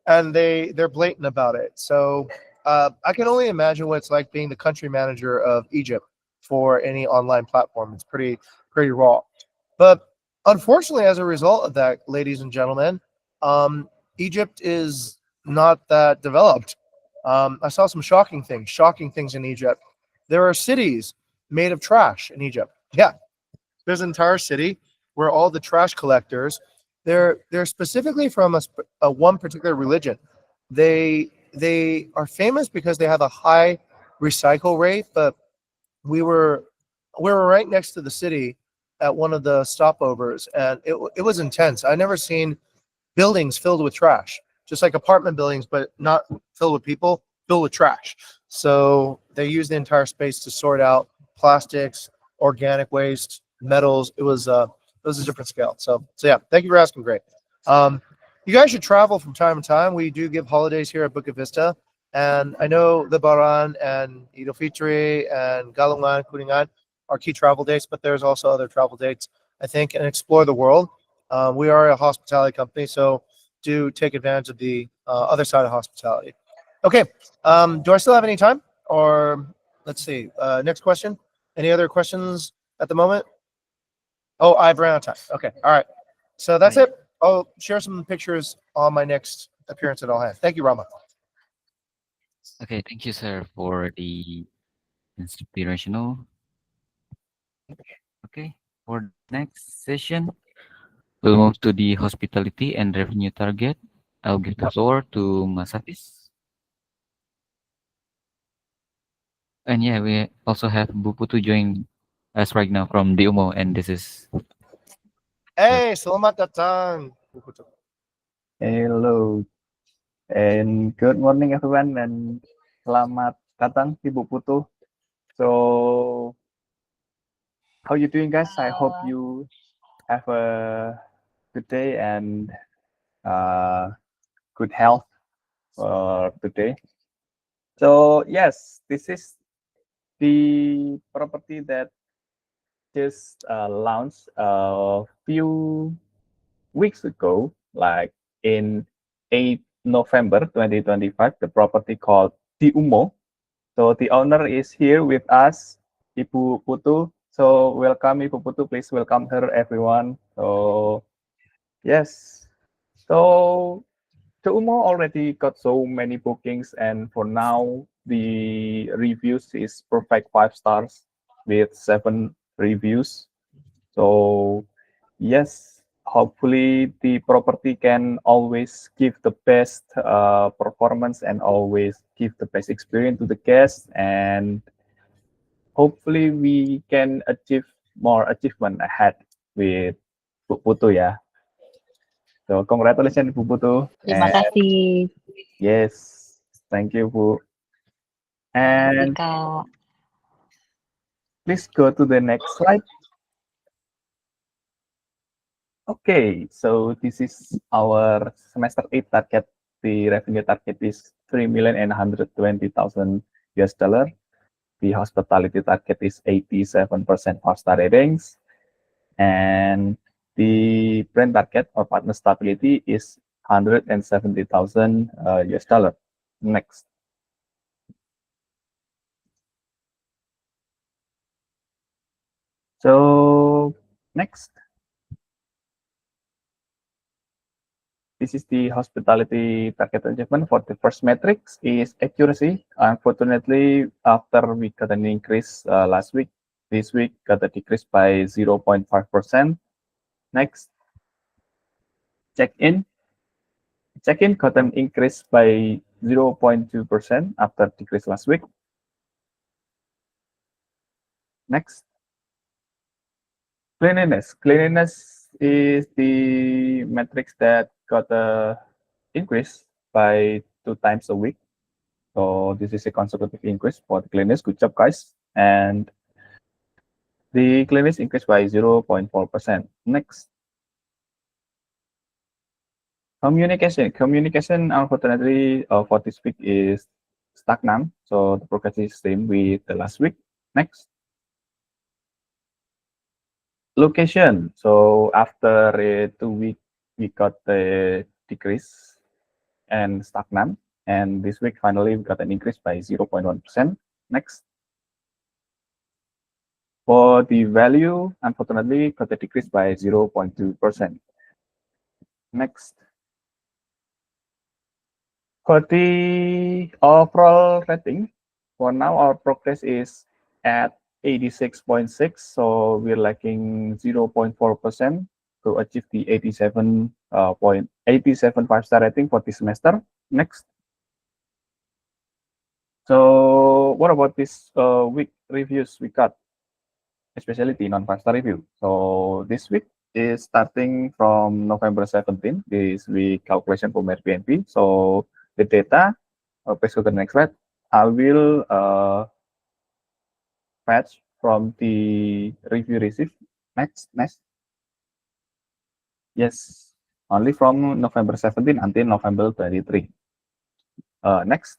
Speaker 4: And they're blatant about it. So I can only imagine what it's like being the country manager of Egypt for any online platform. It's pretty raw. But unfortunately, as a result of that, ladies and gentlemen, Egypt is not that developed. I saw some shocking things in Egypt. There are cities made of trash in Egypt. Yeah, there's an entire city where all the trash collectors, they're specifically from a one particular religion. They are famous because they have a high recycle rate. But we were right next to the city at one of the stopovers, and it was intense. I never seen buildings filled with trash, just like apartment buildings, but not filled with people, filled with trash. So they use the entire space to sort out plastics, organic waste, metals. It was a different scale. So yeah, thank you for asking. Great. You guys should travel from time to time. We do give holidays here at Bukit Vista, and I know Lebaran and Idul Fitri and Galungan, Kuningan are key travel dates, but there's also other travel dates, I think, and explore the world. We are a hospitality company, so do take advantage of the other side of hospitality. Okay, do I still have any time? Or let's see, next question. Any other questions at the moment? Oh, I've run out of time. Okay, all right. So that's it. I'll share some pictures on my next appearance at All Hands. Thank you, Rama.
Speaker 5: Okay, thank you, sir, for the inspirational. Okay, for next session, we'll move to the hospitality and revenue target. I'll give the floor to Mas Hafiz. And yeah, we also have Bu Putu join us right now from the UMO, and this is
Speaker 4: Hey, selamat datang.
Speaker 7: Hello and good morning everyone, and selamat datang Ibu Putu. So how you doing, guys? I hope you have a good day and good health for today. So yes, this is the property that just launched a few weeks ago, like in 8 November 2025, the property called Di Umo. So the owner is here with us, Ibu Putu. So welcome Ibu Putu, please welcome her, everyone. So yes, so the Umo already got so many bookings, and for now the reviews is perfect 5 stars with 7 reviews. So yes, hopefully the property can always give the best performance and always give the best experience to the guests, and hopefully we can achieve more achievement ahead with Bu Putu ya. So congratulations Bu Putu.
Speaker 1: Terima
Speaker 7: And
Speaker 1: kasih.
Speaker 7: yes, thank you Bu. And
Speaker 1: Kak.
Speaker 7: please go to the next slide. Okay, so this is our semester 8 target. The revenue target is 3,120,000 US dollar. The hospitality target is 87% 5-star ratings. And the brand target or partner stability is 170,000 US dollar. Next. So next. This is the hospitality target achievement for the first metrics is accuracy. Unfortunately, after we got an increase last week, this week got a decrease by 0.5%. Next, check-in. Check-in got an increase by 0.2% after decrease last week. Next, cleanliness. Cleanliness is the metrics that got a increase by 2 times a week. So this is a consecutive increase for the cleanliness. Good job, guys. And the cleanliness increased by 0.4%. Next. Communication. Communication, unfortunately, for this week is stagnant. So the progress is same with the last week. Next. Location. So after 2 weeks, we got the decrease and stagnant. And this week, finally, we got an increase by 0.1%. Next. For the value, unfortunately, got a decrease by 0.2%. Next. For the overall rating, for now, our progress is at 86.6. So we're lacking 0.4% to achieve the 87.87 5-star rating for this semester. Next. So what about this week reviews we got, especially the non-5-star review? So this week is starting from November 17. This week calculation for Airbnb. So the data, please go to the next slide. I will fetch from the review received. Next. Yes, only from November 17 until November 23. Next.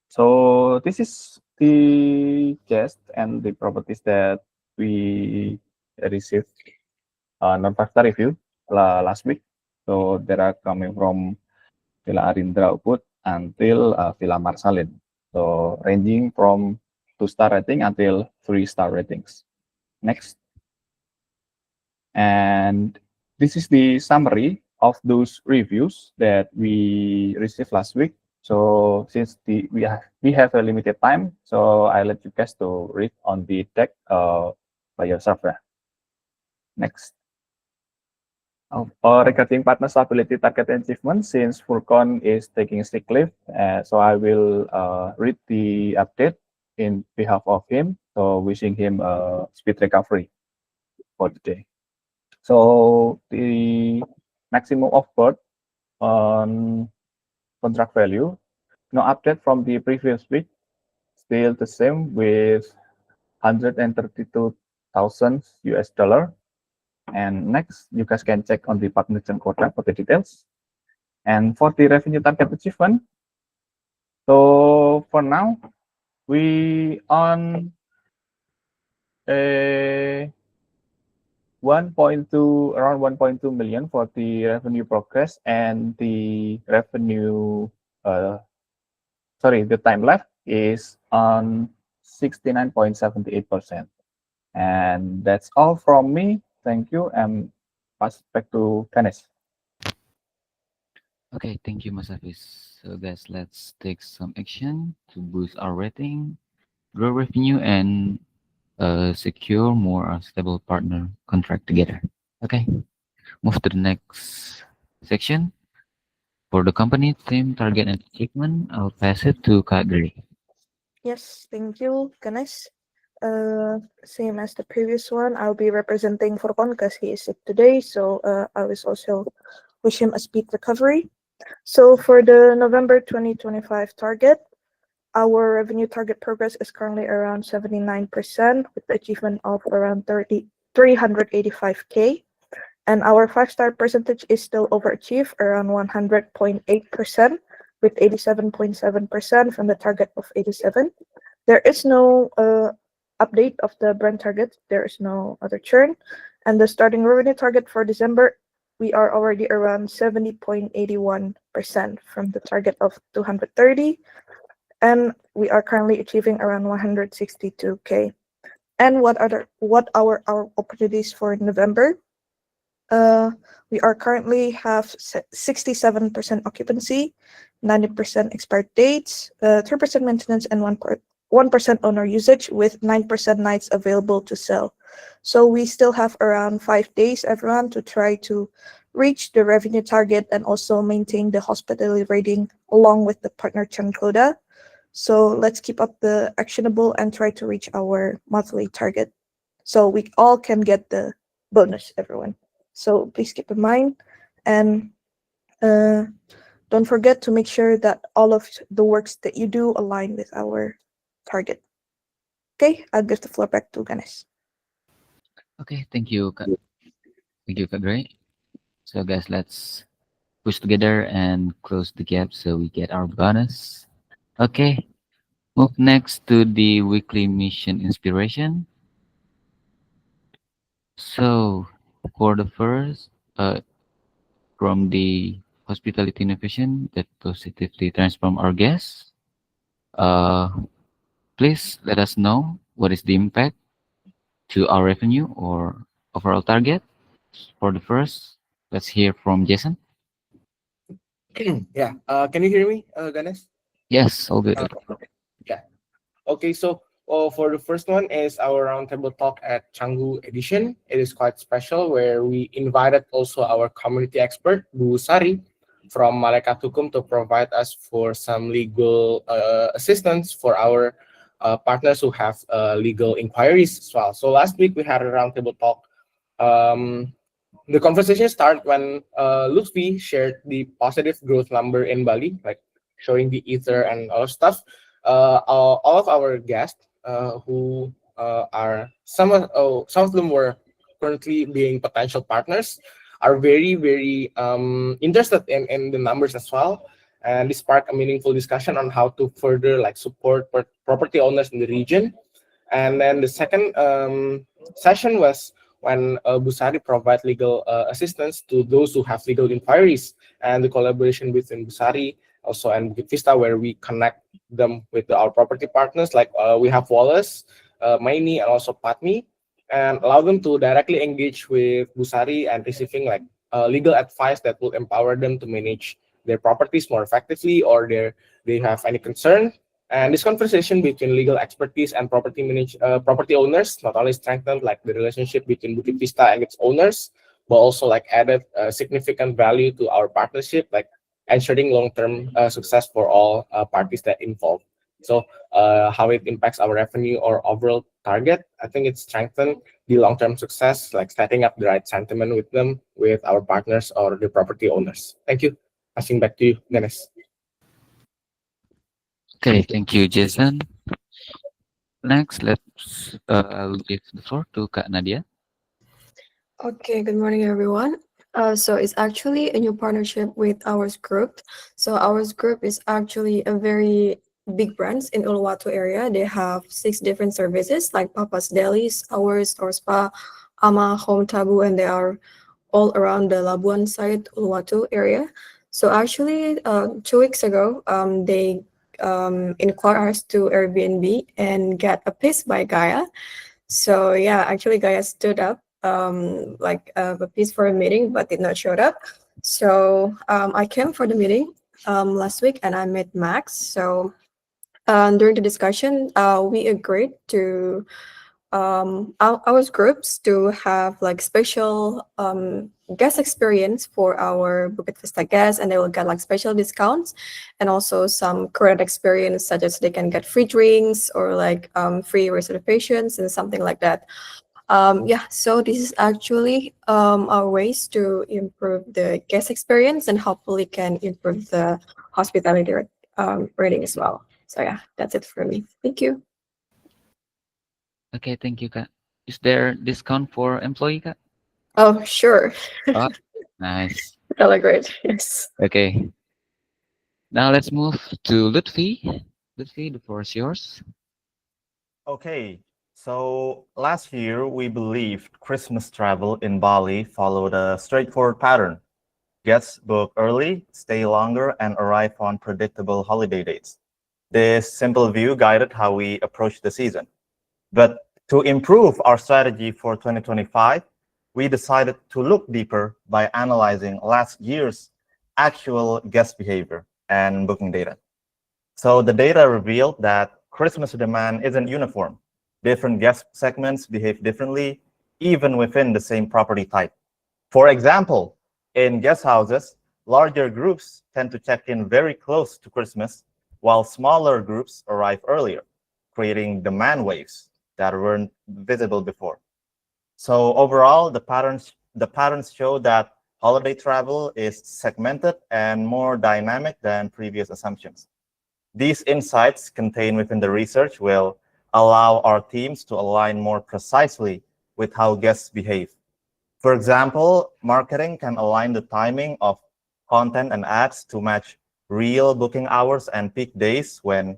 Speaker 7: So this is the guest and the properties that we received non-5-star review last week. So they are coming from Villa Arindra Ubud until Villa Marsalin. So ranging from 2-star rating until 3-star ratings. Next. And this is the summary of those reviews that we received last week. So since we have a limited time, so I let you guys to read on the deck by yourself. Next. Regarding partner stability target achievement, since Furcon is taking sick leave, so I will read the update in behalf of him. So wishing him a speed recovery for today. So the maximum offered on contract value, no update from the previous week, still the same with 132,000 US dollar. And next, you guys can check on the partnership contract for the details. And for the revenue target achievement, so for now, we on a 1.2 around 1.2 million for the revenue progress, and the revenue the time left is on 69.78%. And that's all from me. Thank you, and pass back to Ganesh.
Speaker 5: Okay, thank you, Mas Hafiz. So guys, let's take some action to boost our rating, grow revenue, and secure more stable partner contract together. Okay, move to the next section. For the company theme, target, and achievement, I'll pass it to Kak Gary.
Speaker 6: Yes, thank you, Ganesh. Same as the previous one, I'll be representing Furqan because he is sick today. So I will also wish him a speed recovery. So for the November 2025 target, our revenue target progress is currently around 79% with the achievement of around 385K. And our 5-star percentage is still overachieved around 100.8% with 87.7% from the target of 87. There is no update of the brand target. There is no other churn. And the starting revenue target for December, we are already around 70.81% from the target of 230. And we are currently achieving around 162K. And what are our opportunities for November? We are currently have 67% occupancy, 90% expired dates, 3% maintenance, and 1% owner usage with 9% nights available to sell. So we still have around 5 days, everyone, to try to reach the revenue target and also maintain the hospitality rating along with the partner churn quota. So let's keep up the actionable and try to reach our monthly target so we all can get the bonus, everyone. So please keep in mind and don't forget to make sure that all of the works that you do align with our target. Okay, I'll give the floor back to Ganesh.
Speaker 5: Okay, thank you, Kak. Thank you, Kak Gray. So guys, let's push together and close the gap so we get our bonus. Okay, move next to the weekly mission inspiration. So for the first, from the hospitality innovation that positively transform our guests, please let us know what is the impact to our revenue or overall target. For the first, let's hear from Jason.
Speaker 8: Yeah. Can you hear me, Ganesh?
Speaker 5: Yes, all good.
Speaker 8: Yeah. Okay. So, for the first one is our roundtable talk at Canggu edition. It is quite special where we invited also our community expert Bu Sari from Malaikat Hukum to provide us for some legal assistance for our partners who have legal inquiries as well. So last week we had a roundtable talk. The conversation started when Lutfi shared the positive growth number in Bali, like showing the ether and all stuff. All of our guests who are some of them were currently being potential partners are very interested in the numbers as well, and this sparked a meaningful discussion on how to further like support property owners in the region. And then the second session was when Busari provide legal assistance to those who have legal inquiries, and the collaboration between Busari also and Bukit Vista, where we connect them with our property partners, like we have Wallace, Maini, and also Patmi, and allow them to directly engage with Busari and receiving like legal advice that will empower them to manage their properties more effectively, or they have any concern. And this conversation between legal expertise and property owners not only strengthened like the relationship between Bukit Vista and its owners, but also like added significant value to our partnership, like ensuring long-term success for all parties that involved. So how it impacts our revenue or overall target, I think it strengthened the long-term success, like setting up the right sentiment with them, with our partners or the property owners. Thank you. Passing back to you, Ganesh.
Speaker 5: Okay, thank you, Jason. Next, I'll give the floor to Kak Nadia.
Speaker 9: Okay, good morning, everyone. So it's actually a new partnership with Ours Group. So Ours Group is actually a very big brand in Uluwatu area. They have 6 different services like Papa's Delis, Ours, or Spa, Ama, Home Tabu, and they are all around the Labuan side, Uluwatu area. So actually, 2 weeks ago, they inquired us to Airbnb and get a piece by Gaia. So yeah, actually Gaia stood up like a piece for a meeting, but did not show up. So I came for the meeting last week and I met Max. So during the discussion, we agreed to our groups to have like special guest experience for our Bukit Vista guests, and they will get like special discounts and also some credit experience, such as they can get free drinks or like free reservations and something like that. Yeah, so this is actually our ways to improve the guest experience and hopefully can improve the hospitality rating as well. So yeah, that's it for me. Thank you.
Speaker 5: Okay, thank you, Kak. Is there discount for employee, Kak?
Speaker 9: Oh, sure.
Speaker 5: Oh, nice.
Speaker 9: Really great. Yes.
Speaker 5: Okay. Now let's move to Lutfi. Lutfi, the floor is yours.
Speaker 10: Okay, so last year we believed Christmas travel in Bali followed a straightforward pattern. Guests book early, stay longer, and arrive on predictable holiday dates. This simple view guided how we approached the season. But to improve our strategy for 2025, we decided to look deeper by analyzing last year's actual guest behavior and booking data. So the data revealed that Christmas demand isn't uniform. Different guest segments behave differently, even within the same property type. For example, in guest houses, larger groups tend to check in very close to Christmas, while smaller groups arrive earlier, creating demand waves that weren't visible before. So overall, the patterns show that holiday travel is segmented and more dynamic than previous assumptions. These insights contained within the research will allow our teams to align more precisely with how guests behave. For example, marketing can align the timing of content and ads to match real booking hours and peak days when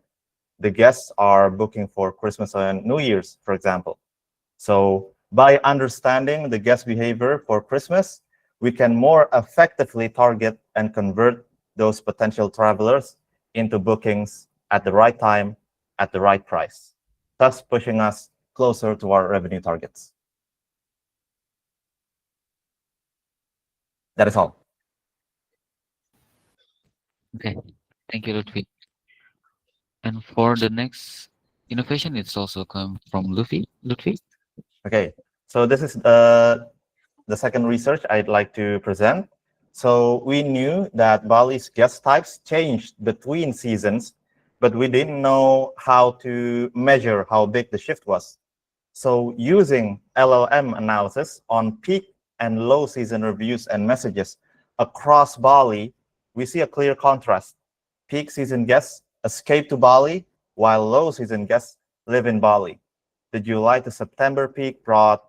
Speaker 10: the guests are booking for Christmas and New Year's, for example. So by understanding the guest behavior for Christmas, we can more effectively target and convert those potential travelers into bookings at the right time, at the right price, thus pushing us closer to our revenue targets. That is all.
Speaker 5: Okay, thank you, Lutfi. And for the next innovation, it's also come from Lutfi.
Speaker 10: Okay, so this is the second research I'd like to present. So we knew that Bali's guest types changed between seasons, but we didn't know how to measure how big the shift was. So using LLM analysis on peak and low season reviews and messages across Bali, we see a clear contrast. Peak season guests escape to Bali, while low season guests live in Bali. The July to September peak brought,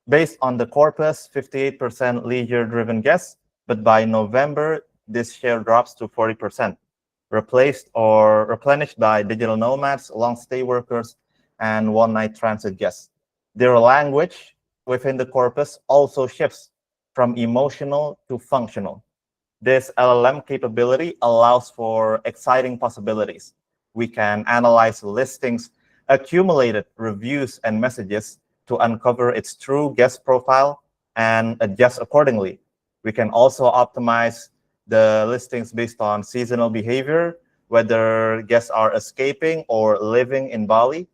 Speaker 10: based on the corpus, 58% leisure-driven guests, but by November, this share drops to 40%, replaced or replenished by digital nomads, long-stay workers, and one-night transit guests. Their language within the corpus also shifts from emotional to functional. This LLM capability allows for exciting possibilities. We can analyze listings, accumulated reviews, and messages to uncover its true guest profile and adjust accordingly. We can also optimize the listings based on seasonal behavior, whether guests are escaping or living in Bali.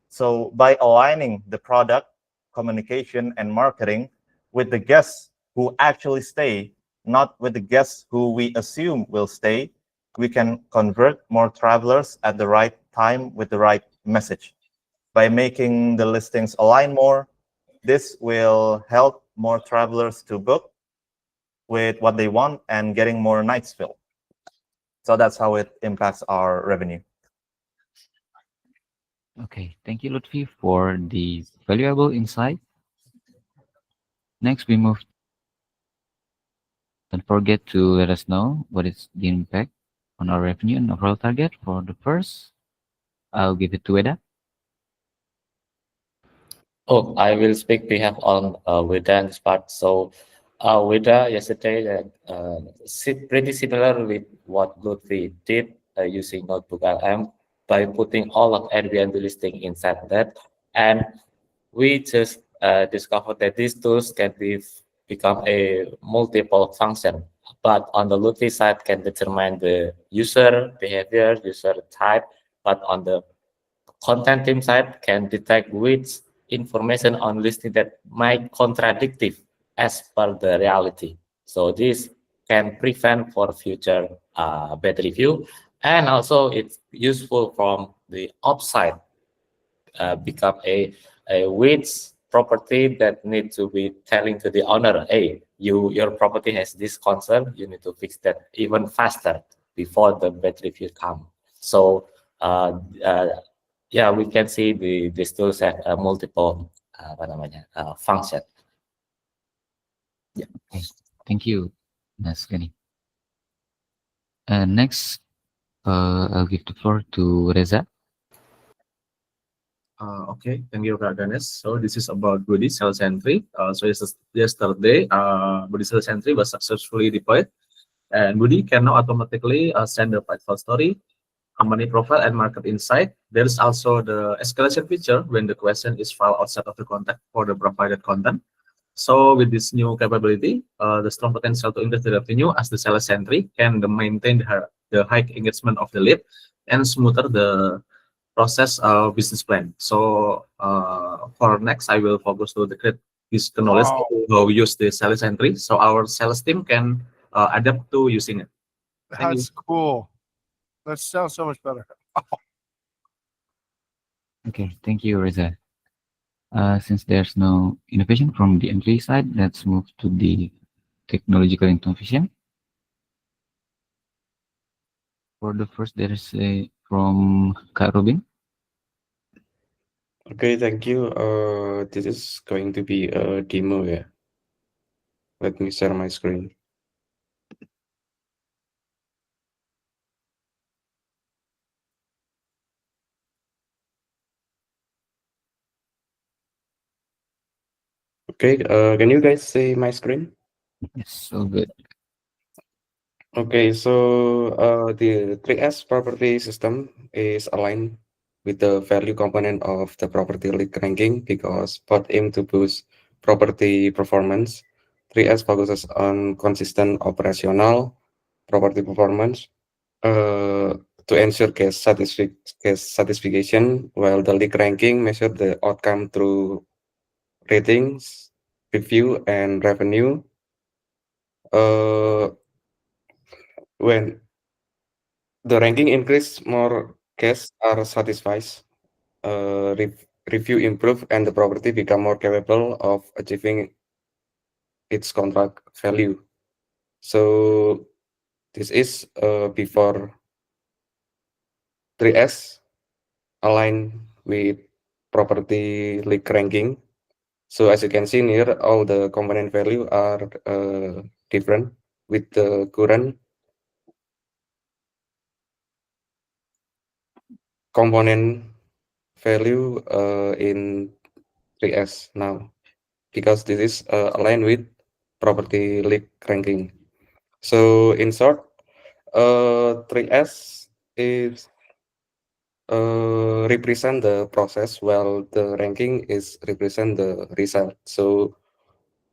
Speaker 10: So by aligning the product, communication, and marketing with the guests who actually stay, not with the guests who we assume will stay, we can convert more travelers at the right time with the right message. By making the listings align more, this will help more travelers to book with what they want and getting more nights filled. So that's how it impacts our revenue.
Speaker 5: Okay, thank you, Lutfi, for the valuable insight. Next, we move. Don't forget to let us know what is the impact on our revenue and overall target for the first. I'll give it to Eda.
Speaker 11: Oh, I will speak behalf on Weda in this part. So, Weda yesterday pretty similar with what Lutfi did using Notebook LM by putting all of Airbnb listing inside that, and we just discovered that these tools can become a multiple function. But on the Lutfi side, can determine the user behavior, user type, but on the content team side can detect which information on listing that might contradictive as per the reality. So this can prevent for future bad review, and also it's useful from the upside, become a which property that need to be telling to the owner, hey, your property has this concern, you need to fix that even faster before the bad review come. So yeah, we can see these tools have multiple function.
Speaker 5: Yeah. Okay. Thank you, Mas Gani. Next, I'll give the floor to Reza.
Speaker 12: Okay, thank you, Kak Ganesh. So this is about Budi Celacentry. So yesterday, Budi Celacentry was successfully deployed, and Budi can now automatically send the file story, company profile, and market insight. There is also the escalation feature when the question is filed outside of the contact for the provided content. So with this new capability, the strong potential to increase the revenue as the Celacentry can maintain the high engagement of the lead and smoother the process business plan. So for next, I will focus to the create this knowledge how we use the sales entry, so our sales team can adapt to using it.
Speaker 4: That's cool. That sounds so much better.
Speaker 5: Okay, thank you, Reza. Since there's no innovation from the entry side, let's move to the technological innovation. For the first, there is a from Kak Robin.
Speaker 13: Okay, thank you. This is going to be a demo, yeah. Let me share my screen. Okay, can you guys see my screen?
Speaker 5: Yes, so good.
Speaker 13: Okay, so the 3S property system is aligned with the value component of the property league ranking because both aim to boost property performance. 3S focuses on consistent operational property performance to ensure case satisfaction, while the league ranking measure the outcome through ratings, review, and revenue. When the ranking increase, more cases are satisfied, review improve, and the property become more capable of achieving its contract value. So this is before 3S align with property league ranking. So as you can see here, all the component value are different with the current component value in 3S now, because this is aligned with property league ranking. So in short, 3S is represent the process while the ranking is represent the result. So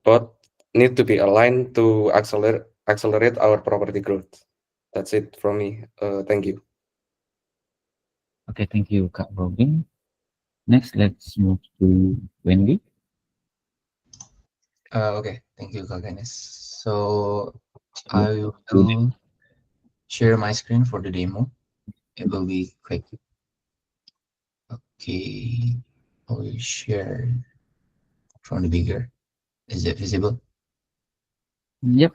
Speaker 13: both need to be aligned to accelerate our property growth. That's it from me. Thank you.
Speaker 5: Okay, thank you, Kak Robin. Next, let's move to Wendy.
Speaker 14: Okay, thank you, Kak Ganesh. So I will share my screen for the demo. It will be quick. Okay, I will share from the bigger. Is it visible?
Speaker 5: Yep.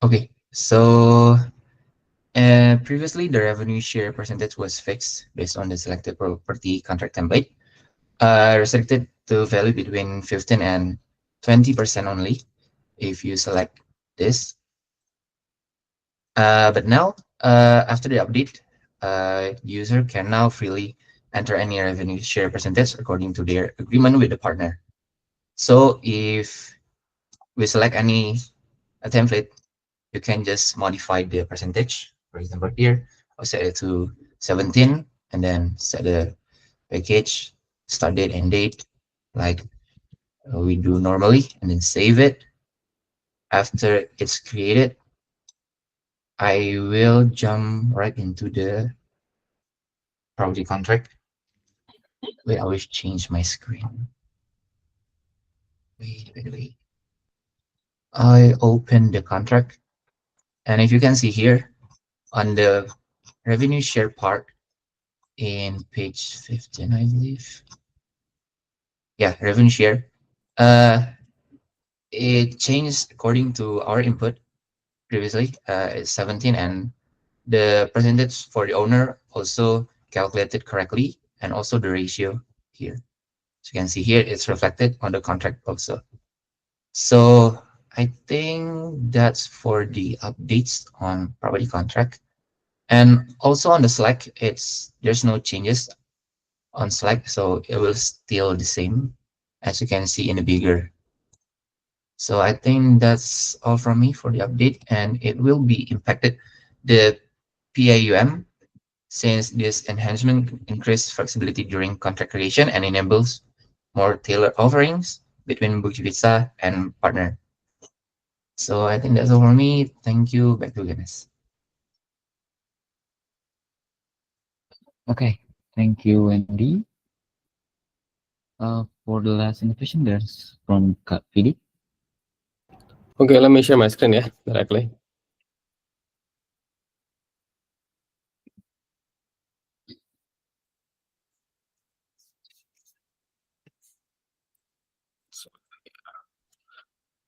Speaker 14: Okay, so previously the revenue share percentage was fixed based on the selected property contract template, restricted to value between 15 and 20% only if you select this. But now, after the update, user can now freely enter any revenue share percentage according to their agreement with the partner. So if we select any template, you can just modify the percentage. For example, here I'll set it to 17 and then set the package start date and date like we do normally, and then save it. After it's created, I will jump right into the property contract Wait, I always change my screen. Wait. I open the contract, and if you can see here on the revenue share part in page 15, I believe. Yeah, revenue share. It changed according to our input previously. It's 17, and the percentage for the owner also calculated correctly, and also the ratio here. So you can see here it's reflected on the contract also. So I think that's for the updates on property contract. And also on the Slack, there's no changes on Slack, so it will still the same as you can see in the bigger. So I think that's all from me for the update, and it will be impacted the PAUM since this enhancement increases flexibility during contract creation and enables more tailored offerings between Bukit Vista and partner. So I think that's all for me. Thank you. Back to Ganesh.
Speaker 5: Okay, thank you, Wendy. For the last innovation, there's from Kak Fidi.
Speaker 8: Okay, let me share my screen directly.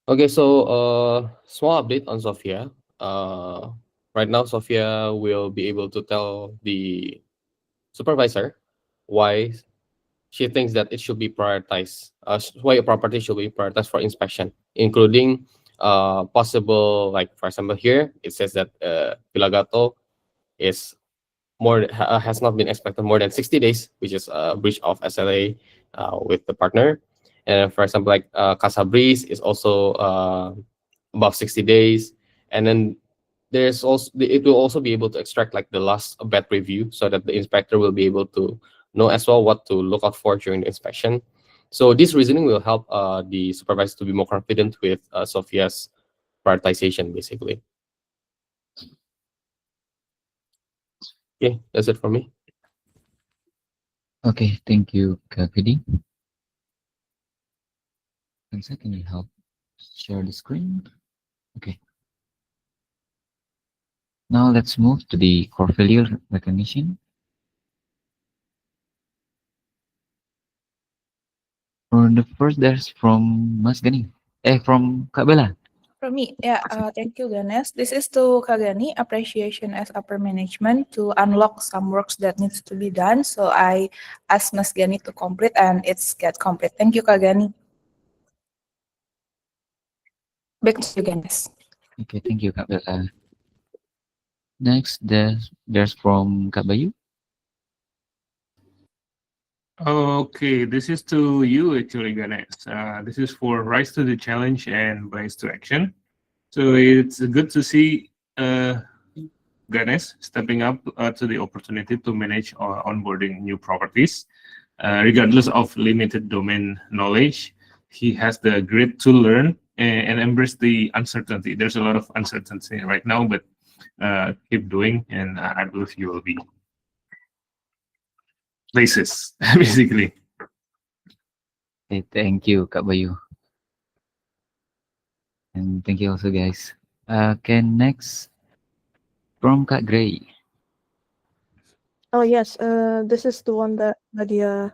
Speaker 8: Okay, so small update on Sofia. Right now, Sofia will be able to tell the supervisor why she thinks that it should be prioritized, why a property should be prioritized for inspection, including possible, like for example here, it says that Villa Gato is has not been inspected more than 60 days, which is a breach of SLA with the partner. And for example, like Casa Breeze is also above 60 days. And then there's also, it will also be able to extract like the last bad review so that the inspector will be able to know as well what to look out for during the inspection. So this reasoning will help the supervisor to be more confident with Sofia's prioritization, basically. Okay, that's it for me.
Speaker 5: Okay, thank you, Kak Fidi. Kansa, can you help share the screen? Okay. Now let's move to the core failure recognition. For the first, there's from Mas Gani. From Kak Bella.
Speaker 15: From me, thank you, Ganesh. This is to Kagani, appreciation as upper management to unlock some works that needs to be done. So I asked Mas Gani to complete and it's get complete. Thank you, Kagani. Back to you, Ganesh.
Speaker 5: Okay, thank you, Kak Bella. Next, there's from Kak Bayu.
Speaker 3: Okay, this is to you actually, Ganesh. This is for Rise to the Challenge and Rise to Action. So it's good to see Ganesh stepping up to the opportunity to manage or onboarding new properties. Regardless of limited domain knowledge, he has the grit to learn and embrace the uncertainty. There's a lot of uncertainty right now, but keep doing, and I believe you will be places, basically.
Speaker 5: Okay, thank you, Kak Bayu. And thank you also, guys. Okay, next from Kak Gray.
Speaker 6: Oh yes, this is the one that Nadia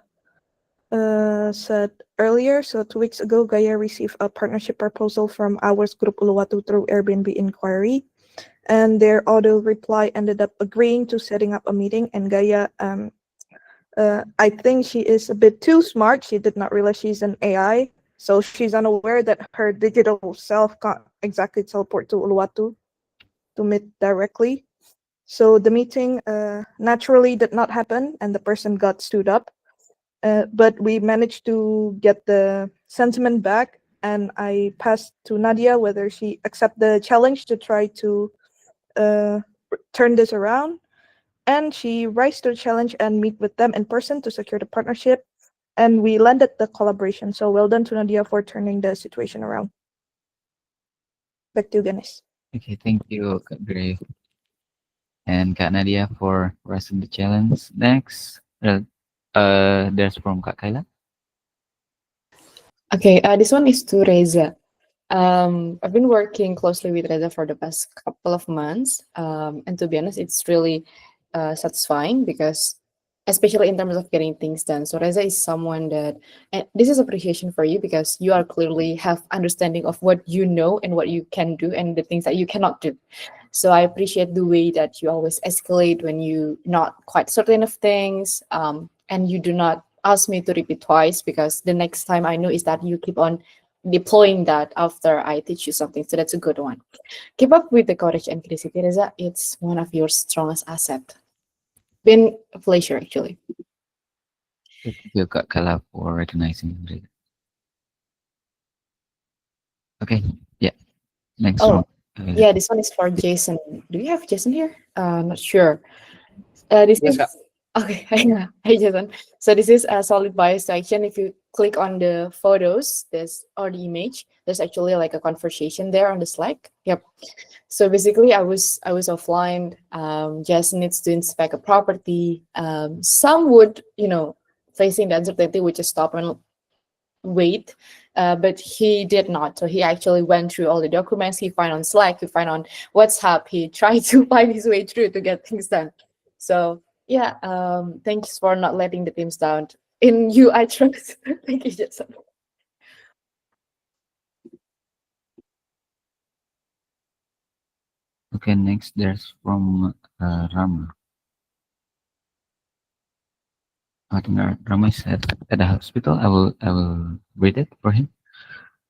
Speaker 6: said earlier. So 2 weeks ago, Gaia received a partnership proposal from Ours Group Uluwatu through Airbnb inquiry, and their auto reply ended up agreeing to setting up a meeting. And Gaia, I think she is a bit too smart. She did not realize she's an AI, so she's unaware that her digital self can't exactly teleport to Uluwatu to meet directly. So the meeting naturally did not happen, and the person got stood up. But we managed to get the sentiment back, and I passed to Nadia whether she accept the challenge to try to turn this around. And she rise to the challenge and meet with them in person to secure the partnership. And we landed the collaboration. So well done to Nadia for turning the situation around. Back to you, Ganesh.
Speaker 5: Okay, thank you, Kak Gray. And Kak Nadia for rest of the challenge. Next, There's from Kak Kaila.
Speaker 16: Okay, this one is to Reza. I've been working closely with Reza for the past couple of months, and to be honest, it's really satisfying because, especially in terms of getting things done. So Reza is someone that, and this is appreciation for you because you are clearly have understanding of what you know and what you can do and the things that you cannot do. So I appreciate the way that you always escalate when you not quite certain of things, and you do not ask me to repeat twice because the next time I know is that you keep on deploying that after I teach you something. So that's a good one. Keep up with the courage and creativity, Reza. It's one of your strongest asset. Been a pleasure actually.
Speaker 5: Thank you, Kak Kaila, for recognizing Reza. Okay, yeah. Next
Speaker 16: Oh,
Speaker 5: from
Speaker 16: yeah, this one is for Jason. Do you have Jason here? Not sure. This
Speaker 8: Yes,
Speaker 16: is
Speaker 8: Kak.
Speaker 16: okay. Hi, Jason. So this is a solid bio section. If you click on the photos, there's or the image, there's actually like a conversation there on the Slack. Yep. So basically, I was offline. Jason needs to inspect a property. Some would, facing the uncertainty, would just stop and wait, but he did not. So he actually went through all the documents he find on Slack, he find on WhatsApp. He tried to find his way through to get things done. So yeah, thanks for not letting the teams down. In you, I trust. Thank you, Jason.
Speaker 5: Okay, next there's from Rama. I think Rama is at the hospital. I will read it for him.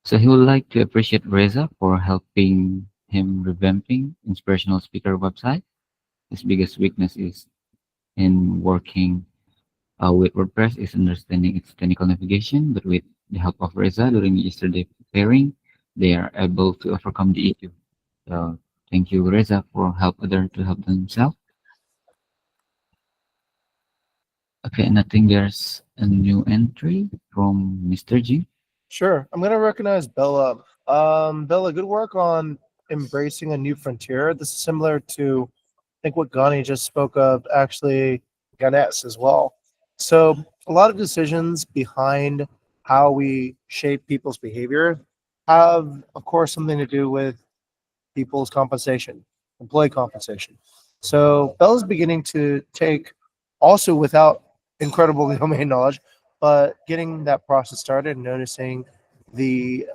Speaker 5: So he would like to appreciate Reza for helping him revamping inspirational speaker website. His biggest weakness is in working with WordPress is understanding its technical navigation, but with the help of Reza during yesterday pairing, they are able to overcome the issue. So thank you, Reza, for help others to help themselves. Okay, and I think there's a new entry from Mr. Jing.
Speaker 4: Sure. I'm going to recognize Bella. Bella, good work on embracing a new frontier. This is similar to, I think, what Gani just spoke of, actually, Ganesh as well. So, a lot of decisions behind how we shape people's behavior have, of course, something to do with people's compensation, employee compensation. So, Bella's beginning to take, also without incredible domain knowledge, but getting that process started and noticing the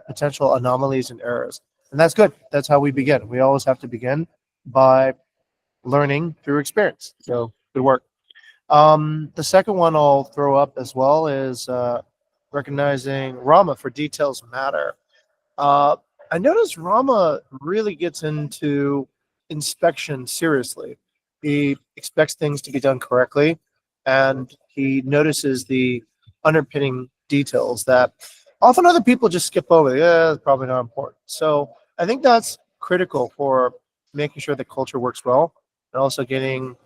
Speaker 4: potential anomalies and errors, and that's good. That's how we begin. We always have to begin by learning through experience. So good work. The second one I'll throw up as well is recognizing Rama for details matter. I noticed Rama really gets into inspection seriously. He expects things to be done correctly, and he notices the underpinning details that often other people just skip over. Yeah, it's probably not important. So I think that's critical for making sure the culture works well and also getting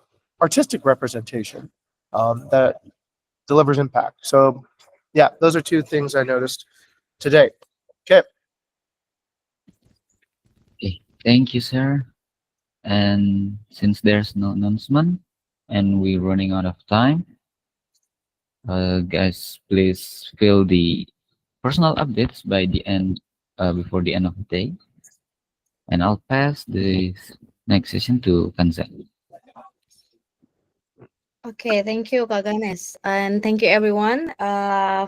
Speaker 4: artistic representation that delivers impact. So yeah, those are two things I noticed today. Okay.
Speaker 5: Okay, thank you, sir. And since there's no announcement and we're running out of time, guys, please fill the personal updates by the end, before the end of the day. And I'll pass the next session to Kanza.
Speaker 1: Okay, thank you, Kak Ganes. And thank you, everyone,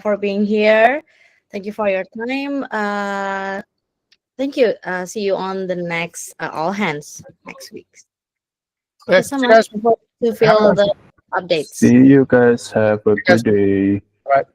Speaker 1: for being here. Thank you for your time. Thank you. See you on the next All Hands next week. Thank you so much. I hope to feel the updates.
Speaker 17: See you guys. Have a good day.
Speaker 4: All right.